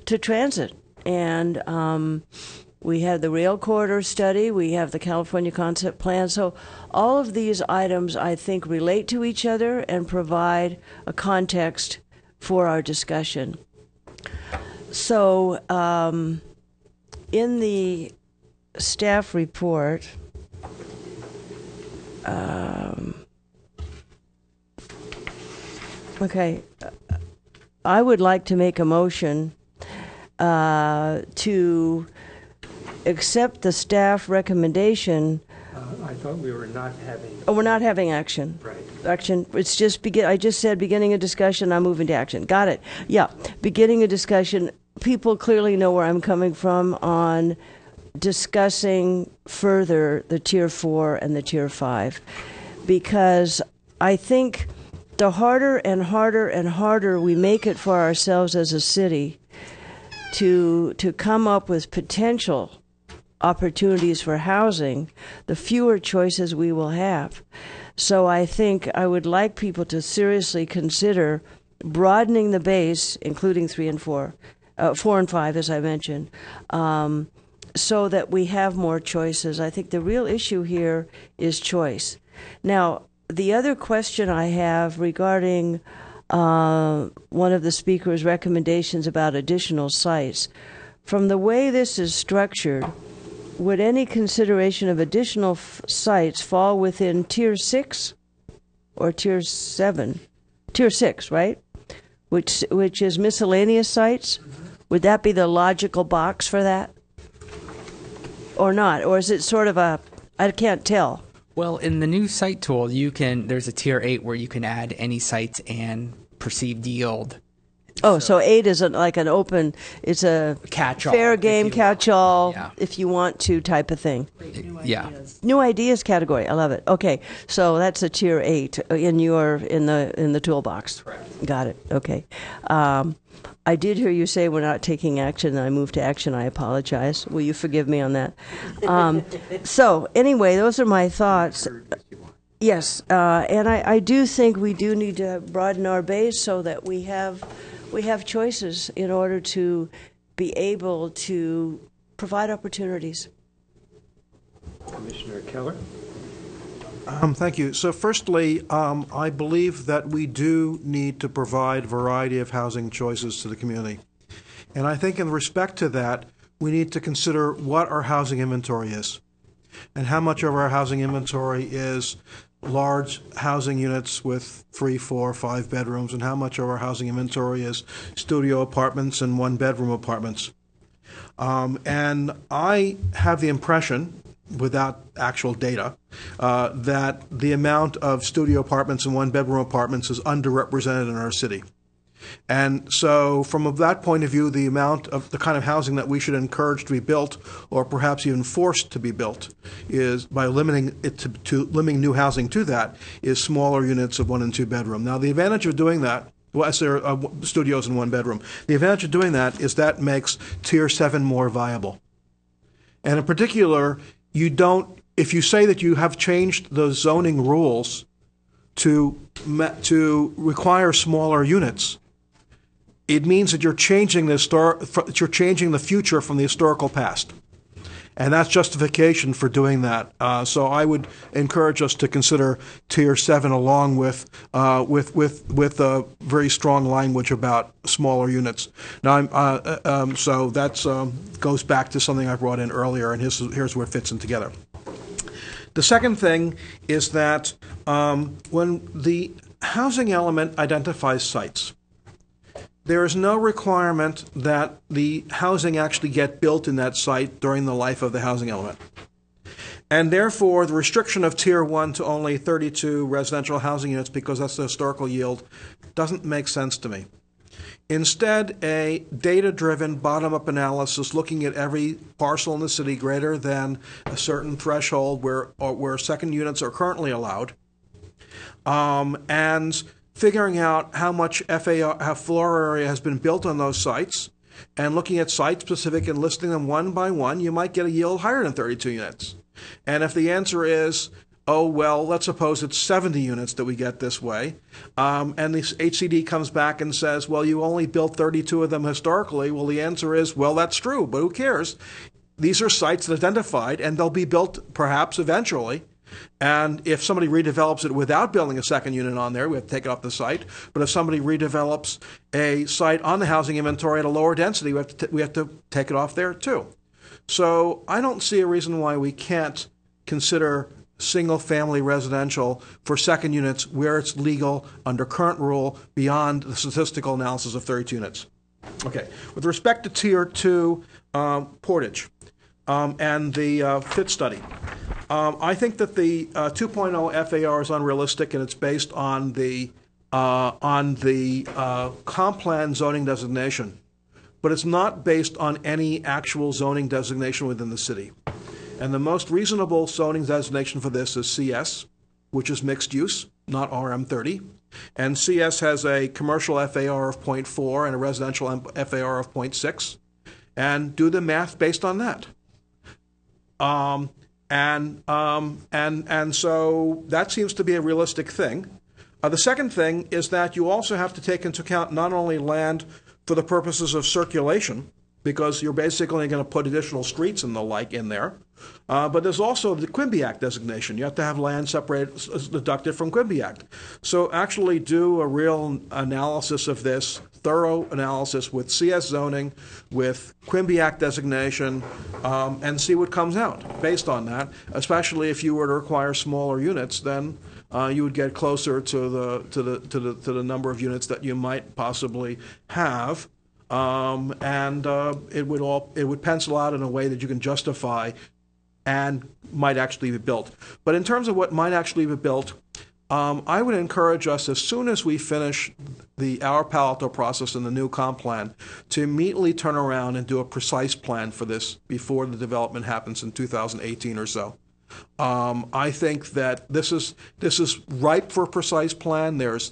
transit. And we have the rail corridor study. We have the California concept plan. So all of these items, I think, relate to each other and provide a context for our discussion. So, in the staff report, I would like to make a motion to accept the staff recommendation. I thought we were not having... Oh, we're not having action. Right. Action. It's just I just said beginning a discussion, I'm moving to action. Got it. Yeah. Beginning a discussion. People clearly know where I'm coming from on discussing further the Tier 4 and the Tier 5. Because I think the harder and harder and harder we make it for ourselves as a city to come up with potential opportunities for housing, the fewer choices we will have. So I think I would like people to seriously consider broadening the base, including 3 and 4, 4 and 5, as I mentioned, so that we have more choices. I think the real issue here is choice. Now, the other question I have regarding one of the speaker's recommendations about additional sites, from the way this is structured, would any consideration of additional sites fall within Tier 6 or Tier 7? Tier 6, right? Which is miscellaneous sites? Would that be the logical box for that? Or not? Or is it sort of a, I can't tell. Well, in the new site tool, there's a tier 8 where you can add any sites and perceived yield. Oh, so 8 isn't like an open, it's a Catch-all, fair if game you- catch-all, Yeah. if you want to type of thing. Yeah. New ideas category, I love it. Okay, so that's a tier 8 in the toolbox. Correct. Got it. Okay. I did hear you say we're not taking action, and I moved to action. I apologize. Will you forgive me on that? So anyway, those are my thoughts. Yes, and I do think we do need to broaden our base so that we have choices in order to be able to provide opportunities. Commissioner Keller? Thank you. So firstly, I believe that we do need to provide a variety of housing choices to the community. And I think in respect to that, we need to consider what our housing inventory is and how much of our housing inventory is large housing units with 3, 4, 5 bedrooms, and how much of our housing inventory is studio apartments and 1-bedroom apartments. And I have the impression, without actual data, that the amount of studio apartments and 1-bedroom apartments is underrepresented in our city. And so from that point of view, the amount of the kind of housing that we should encourage to be built, or perhaps even forced to be built, is by limiting it to limiting new housing to that, is smaller units of 1 and 2 bedroom. Now, the advantage of doing that, well, as there are studios in 1 bedroom, the advantage of doing that is that makes Tier 7 more viable. And in particular, you don't, if you say that you have changed the zoning rules to require smaller units, it means that you're changing the future from the historical past, and that's justification for doing that. So I would encourage us to consider Tier 7 along with very strong language about smaller units. Now, so that's goes back to something I brought in earlier, and here's where it fits in together. The second thing is that when the housing element identifies sites, there is no requirement that the housing actually get built in that site during the life of the housing element. And therefore, the restriction of Tier 1 to only 32 residential housing units, because that's the historical yield, doesn't make sense to me. Instead, a data-driven bottom-up analysis looking at every parcel in the city greater than a certain threshold where second units are currently allowed, and figuring out how much how floor area has been built on those sites, and looking at site-specific and listing them one by one, you might get a yield higher than 32 units. And if the answer is, oh, well, let's suppose it's 70 units that we get this way, and the HCD comes back and says, well, you only built 32 of them historically, well, the answer is, well, that's true, but who cares? These are sites that are identified, and they'll be built perhaps eventually. And if somebody redevelops it without building a second unit on there, we have to take it off the site. But if somebody redevelops a site on the housing inventory at a lower density, we have to take it off there too. So I don't see a reason why we can't consider single-family residential for second units where it's legal under current rule beyond the statistical analysis of 32 units. Okay, with respect to Tier 2 portage and the fit study, I think that the 2.0 FAR is unrealistic, and it's based on the comp plan zoning designation, but it's not based on any actual zoning designation within the city. And the most reasonable zoning designation for this is CS, which is mixed use, not RM30. And CS has a commercial FAR of 0.4 and a residential FAR of 0.6, and do the math based on that. And so that seems to be a realistic thing. The second thing is that you also have to take into account not only land for the purposes of circulation, because you're basically going to put additional streets and the like in there. But there's also the Quimby Act designation. You have to have land separated, deducted from Quimby Act. So actually do a real analysis of this, thorough analysis with CS zoning, with Quimby Act designation, and see what comes out based on that. Especially if you were to require smaller units, then you would get closer to the number of units that you might possibly have. It would pencil out in a way that you can justify and might actually be built. But in terms of what might actually be built, I would encourage us, as soon as we finish our Palo Alto process and the new comp plan, to immediately turn around and do a precise plan for this before the development happens in 2018 or so. I think that this is ripe for a precise plan. There's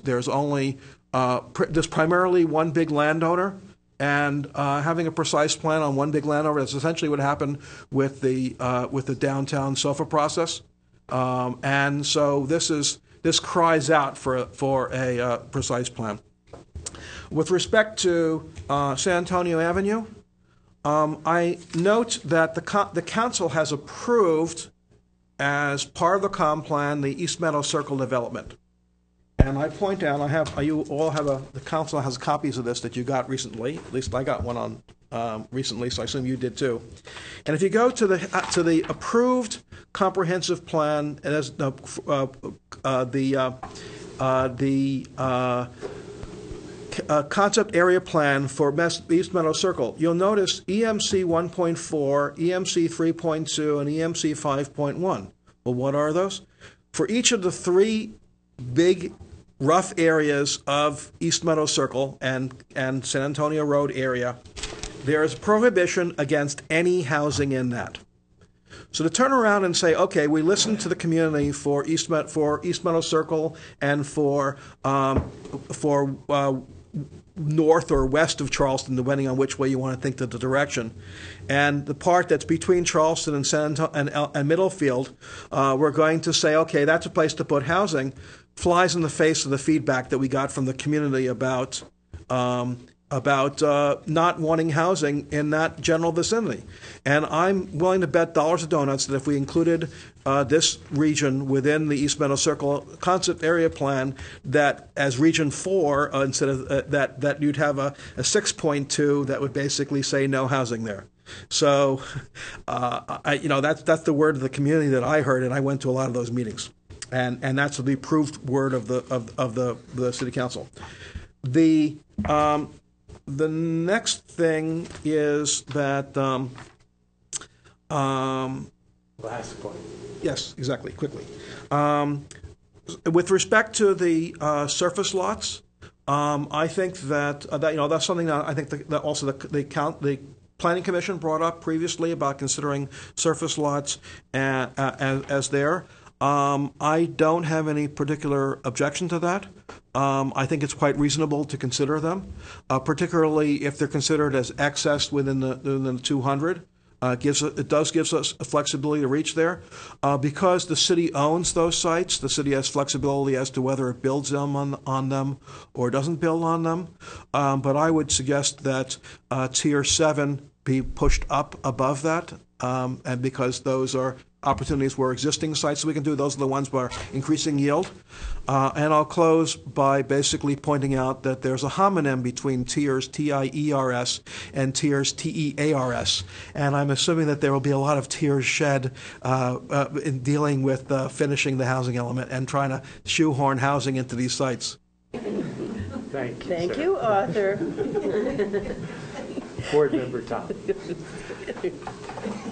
primarily one big landowner. And having a precise plan on one big landowner, that's essentially what happened with the downtown SOFA process. And so this cries out for a precise plan. With respect to San Antonio Avenue, I note that the council has approved, as part of the comp plan, the East Meadow Circle development. And I point out, the council has copies of this that you got recently. At least I got one on recently, so I assume you did too. And if you go to the approved comprehensive plan, it has concept area plan for East Meadow Circle. You'll notice EMC 1.4, EMC 3.2, and EMC 5.1. Well, what are those? For each of the three big rough areas of East Meadow Circle and San Antonio Road area, there is prohibition against any housing in that. So to turn around and say, okay, we listened to the community for East Meadow Circle and for north or west of Charleston, depending on which way you want to think of the direction, and the part that's between Charleston and San Antonio and Middlefield, we're going to say, okay, that's a place to put housing, flies in the face of the feedback that we got from the community about not wanting housing in that general vicinity. And I'm willing to bet dollars to donuts that if we included this region within the East Meadow Circle concept area plan, that as Region 4, instead of that you'd have a 6.2 that would basically say no housing there. So, that's the word of the community that I heard, and I went to a lot of those meetings, and that's the approved word of the city council. The next thing is that last point. Yes, exactly. Quickly, with respect to the surface lots, I think that that's something that I think that also the Planning Commission brought up previously about considering surface lots as there. I don't have any particular objection to that. I think it's quite reasonable to consider them, particularly if they're considered as excess within the 200. It does give us a flexibility to reach there. Because the city owns those sites, the city has flexibility as to whether it builds them on them or doesn't build on them. But I would suggest that Tier 7 be pushed up above that, and because those are opportunities where existing sites we can do, those are the ones where increasing yield. And I'll close by basically pointing out that there's a homonym between tiers TIERS and tiers TEARS, and I'm assuming that there will be a lot of tears shed in dealing with finishing the housing element and trying to shoehorn housing into these sites. Thank you, Arthur. Board Member Tom.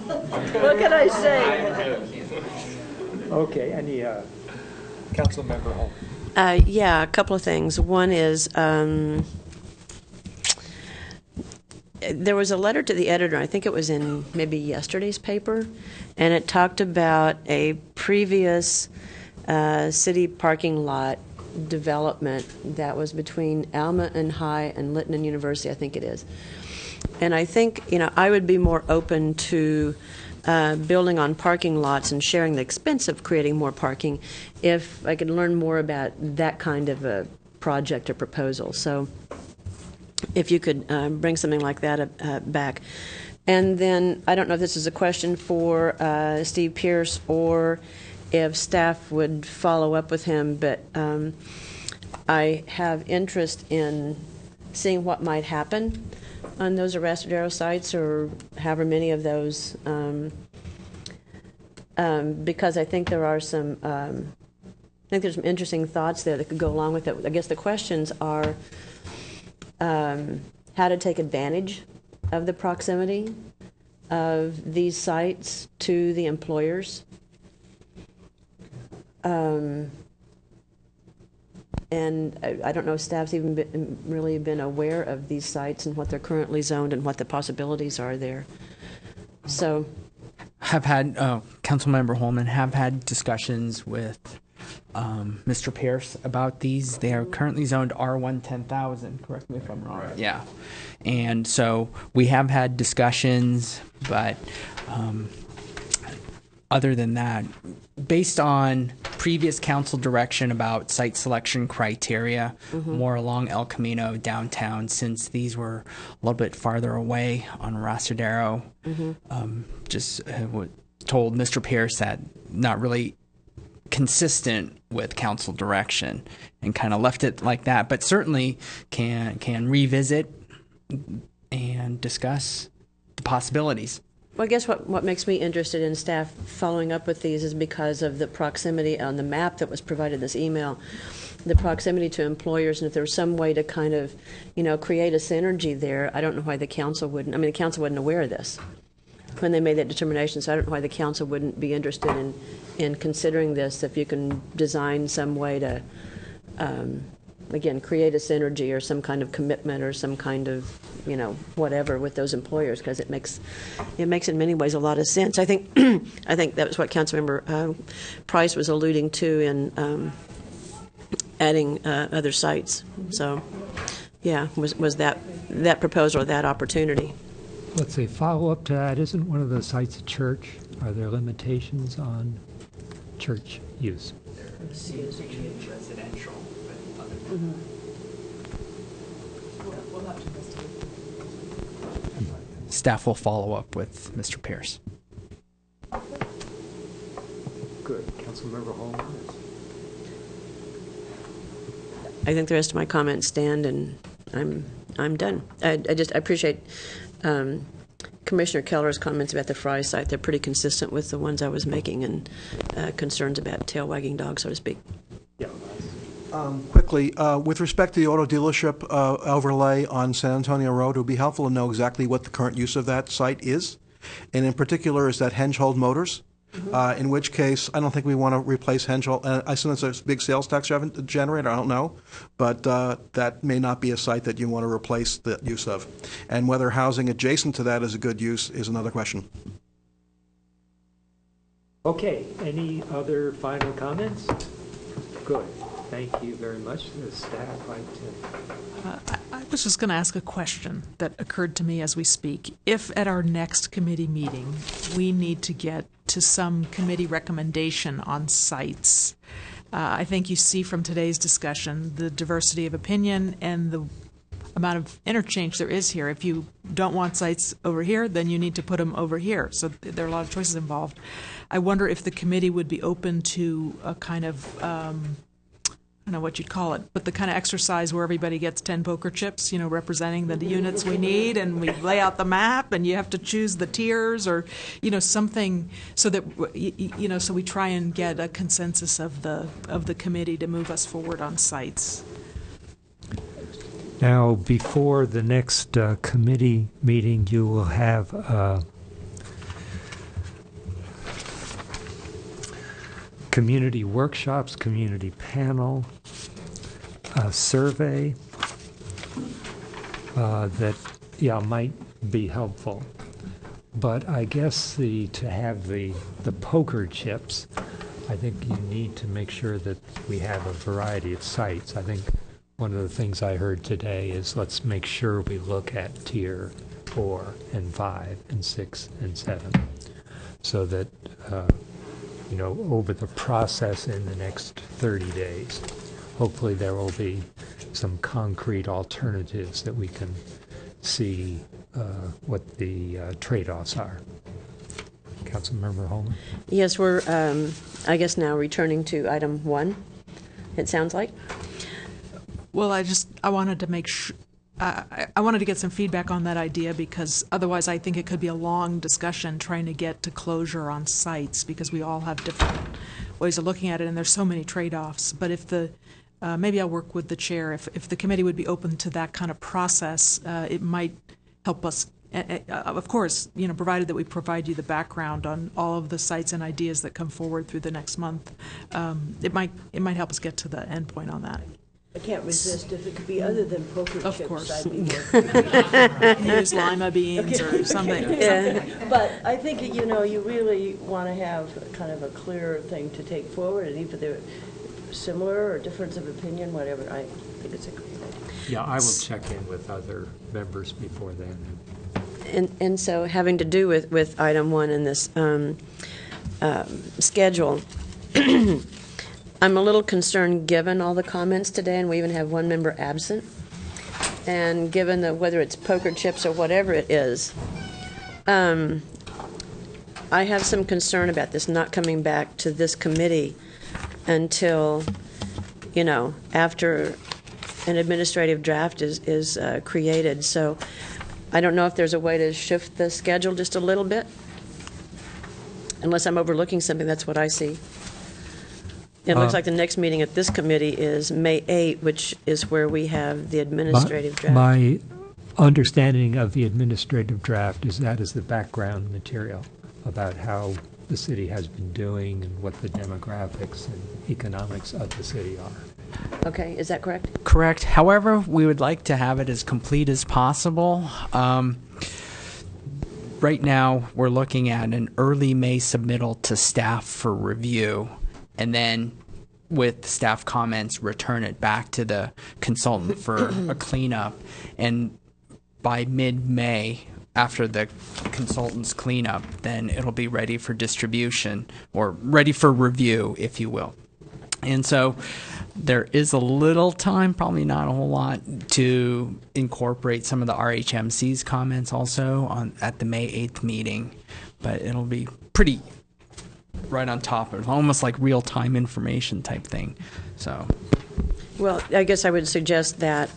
What can I say? Okay, any Council Member Holmes? Yeah, a couple of things. One is there was a letter to the editor, I think it was in maybe yesterday's paper, and it talked about a previous city parking lot development that was between Alma and High and Lytton and University, I think it is. And I think, I would be more open to building on parking lots and sharing the expense of creating more parking if I could learn more about that kind of a project or proposal. So if you could bring something like that back. And then, I don't know if this is a question for Steve Pierce or if staff would follow up with him, but I have interest in seeing what might happen on those Arrestadero sites, or however many of those, because I think there are some, I think there's some interesting thoughts there that could go along with it. I guess the questions are how to take advantage of the proximity of these sites to the employers. And I don't know if staff's even really been aware of these sites and what they're currently zoned and what the possibilities are there. So, Have had, Councilmember Holman, have had discussions with Mr. Pierce about these. They are currently zoned R1 10,000, correct me if I'm wrong. Right. Yeah. And so we have had discussions, but other than that, based on previous council direction about site selection criteria, more along El Camino downtown, since these were a little bit farther away on Rastadero, told Mr. Pierce that not really consistent with council direction, and kind of left it like that, but certainly can revisit and discuss the possibilities. well, I guess what makes me interested in staff following up with these is because of the proximity on the map that was provided in this email, the proximity to employers, and if there was some way to kind of, create a synergy there. I don't know why the council wouldn't. I mean, the council wasn't aware of this when they made that determination, so I don't know why the council wouldn't be interested in considering this, if you can design some way to, again, create a synergy or some kind of commitment or some kind of, whatever with those employers, because it makes in many ways a lot of sense. I think I think that was what Councilmember Price was alluding to in adding other sites. So, yeah, was that proposal or that opportunity? Let's see, follow up to that, isn't one of the sites a church? Are there limitations on church use? Residential. Staff will follow up with Mr. Pierce. Good. Councilmember Holman? I think the rest of my comments stand, and I'm done. I appreciate Commissioner Keller's comments about the Fry site. They're pretty consistent with the ones I was making, and concerns about tail wagging dogs, so to speak. Yeah. Quickly, with respect to the auto dealership overlay on San Antonio Road, it would be helpful to know exactly what the current use of that site is. And in particular, is that Hengehold Motors? In which case, I don't think we want to replace Hengehold. I assume it's a big sales tax generator, I don't know. But that may not be a site that you want to replace the use of. And whether housing adjacent to that is a good use is another question. Okay, any other final comments? Good. Thank you very much. Does staff like to? I was just going to ask a question that occurred to me as we speak. If at our next committee meeting we need to get to some committee recommendation on sites, I think you see from today's discussion the diversity of opinion and the amount of interchange there is here. If you don't want sites over here, then you need to put them over here. So there are a lot of choices involved. I wonder if the committee would be open to a kind of I don't know what you'd call it, but the kind of exercise where everybody gets 10 poker chips, representing the units we need, and we lay out the map, and you have to choose the tiers, or, something, so that, so we try and get a consensus of the committee to move us forward on sites. Now, before the next committee meeting, you will have community workshops, community panel, a survey that, might be helpful. But I guess to have the poker chips, I think you need to make sure that we have a variety of sites. I think one of the things I heard today is let's make sure we look at tier 4 and 5 and 6 and 7, so that over the process in the next 30 days, hopefully there will be some concrete alternatives that we can see what the trade-offs are. Councilmember Holman? Yes, we're, I guess now returning to item 1, it sounds like. Well, I wanted to make sure, I wanted to get some feedback on that idea, because otherwise I think it could be a long discussion trying to get to closure on sites, because we all have different ways of looking at it, and there's so many trade-offs. But if maybe I'll work with the chair, if the committee would be open to that kind of process, it might help us, of course, provided that we provide you the background on all of the sites and ideas that come forward through the next month. It might help us get to the end point on that. I can't resist. If it could be other than poker Of chips, course. I'd be more. Use lima beans or something. But I think, you really want to have kind of a clear thing to take forward, and either they're similar or difference of opinion, whatever. I think it's a great idea. Yeah, I will check in with other members before then. And so having to do with item 1 in this schedule, I'm a little concerned, given all the comments today, and we even have one member absent, and given that whether it's poker chips or whatever it is, I have some concern about this not coming back to this committee until, after an administrative draft is created. So I don't know if there's a way to shift the schedule just a little bit. Unless I'm overlooking something, that's what I see. It looks like the next meeting at this committee is May 8, which is where we have the administrative draft. My understanding of the administrative draft is that is the background material about how the city has been doing and what the demographics and economics of the city are. Okay, is that correct? Correct. However, we would like to have it as complete as possible. Right now, we're looking at an early May submittal to staff for review, and then with staff comments, return it back to the consultant for a cleanup. And by mid-May, after the consultant's cleanup, then it'll be ready for distribution, or ready for review, if you will. And so there is a little time, probably not a whole lot, to incorporate some of the RHMC's comments also at the May 8th meeting, but it'll be pretty right on top of it, almost like real-time information type thing. So, Well, I guess I would suggest that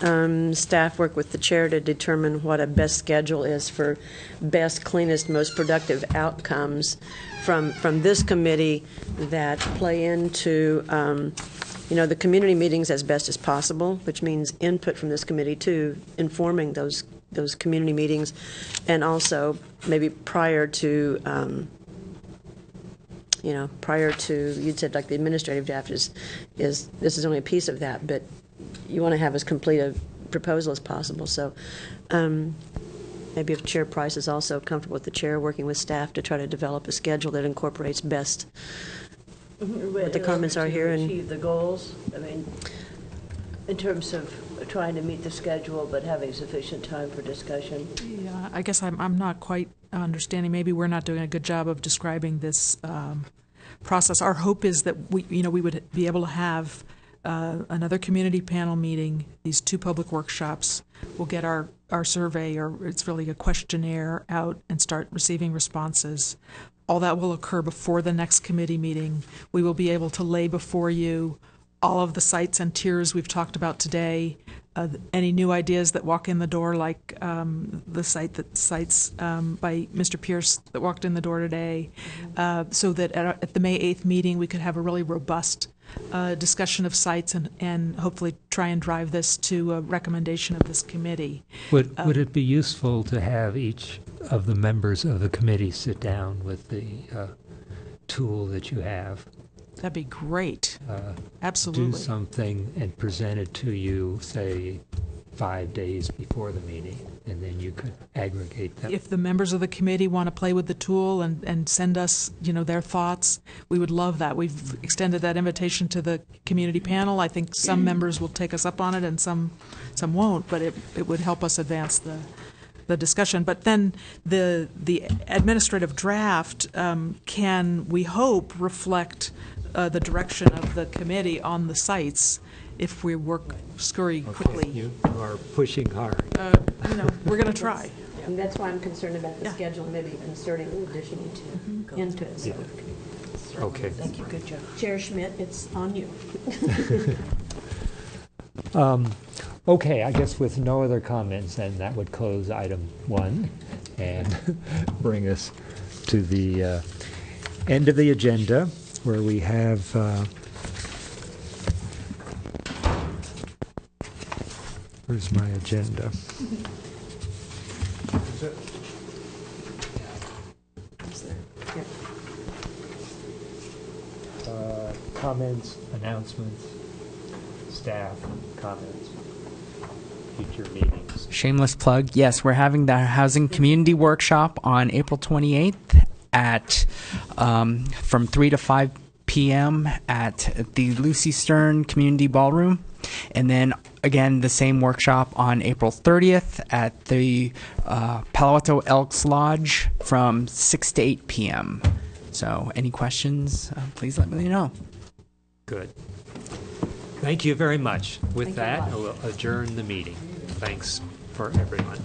staff work with the chair to determine what a best schedule is for best, cleanest, most productive outcomes from this committee that play into the community meetings as best as possible, which means input from this committee too, informing those community meetings, and also maybe prior to you'd said like the administrative draft is this is only a piece of that, but you want to have as complete a proposal as possible. So maybe if Chair Price is also comfortable with the chair working with staff to try to develop a schedule that incorporates best what the comments are here and achieve the goals. I mean, in terms of trying to meet the schedule but having sufficient time for discussion. Yeah, I guess I'm not quite understanding. Maybe we're not doing a good job of describing this process. Our hope is that we would be able to have another community panel meeting, these 2 public workshops. We'll get our survey, or it's really a questionnaire, out and start receiving responses. All that will occur before the next committee meeting. We will be able to lay before you all of the sites and tiers we've talked about today, any new ideas that walk in the door, like the sites by Mr. Pierce that walked in the door today, so that at the May 8th meeting we could have a really robust discussion of sites and hopefully try and drive this to a recommendation of this committee. Would it be useful to have each of the members of the committee sit down with the tool that you have? That'd be great. Absolutely. Do something and present it to you, say, 5 days before the meeting, and then you could aggregate them. If the members of the committee want to play with the tool and send us, their thoughts, we would love that. We've extended that invitation to the community panel. I think some members will take us up on it and some won't, but it would help us advance the discussion. But then the administrative draft can, we hope, reflect the direction of the committee on the sites, if we scurry Okay, quickly. you are pushing hard. We're going to try. And that's why I'm concerned about the Yeah. schedule, maybe inserting additional into it. Yeah. Okay. Thank you, good job. Chair Schmidt, it's on you. Okay, I guess with no other comments, then that would close item 1 and bring us to the end of the agenda, where we have where's my agenda? Is it? Comments, announcements, staff comments, future meetings. Shameless plug. Yes, we're having the Housing Community Workshop on April 28th at from 3 to 5 p.m. at the Lucy Stern Community Ballroom. And then again, the same workshop on April 30th at the Palo Alto Elks Lodge from 6 to 8 p.m. So any questions, please let me know. Good. Thank you very much. With Thank you very that, much. I will adjourn the meeting. Thanks for everyone.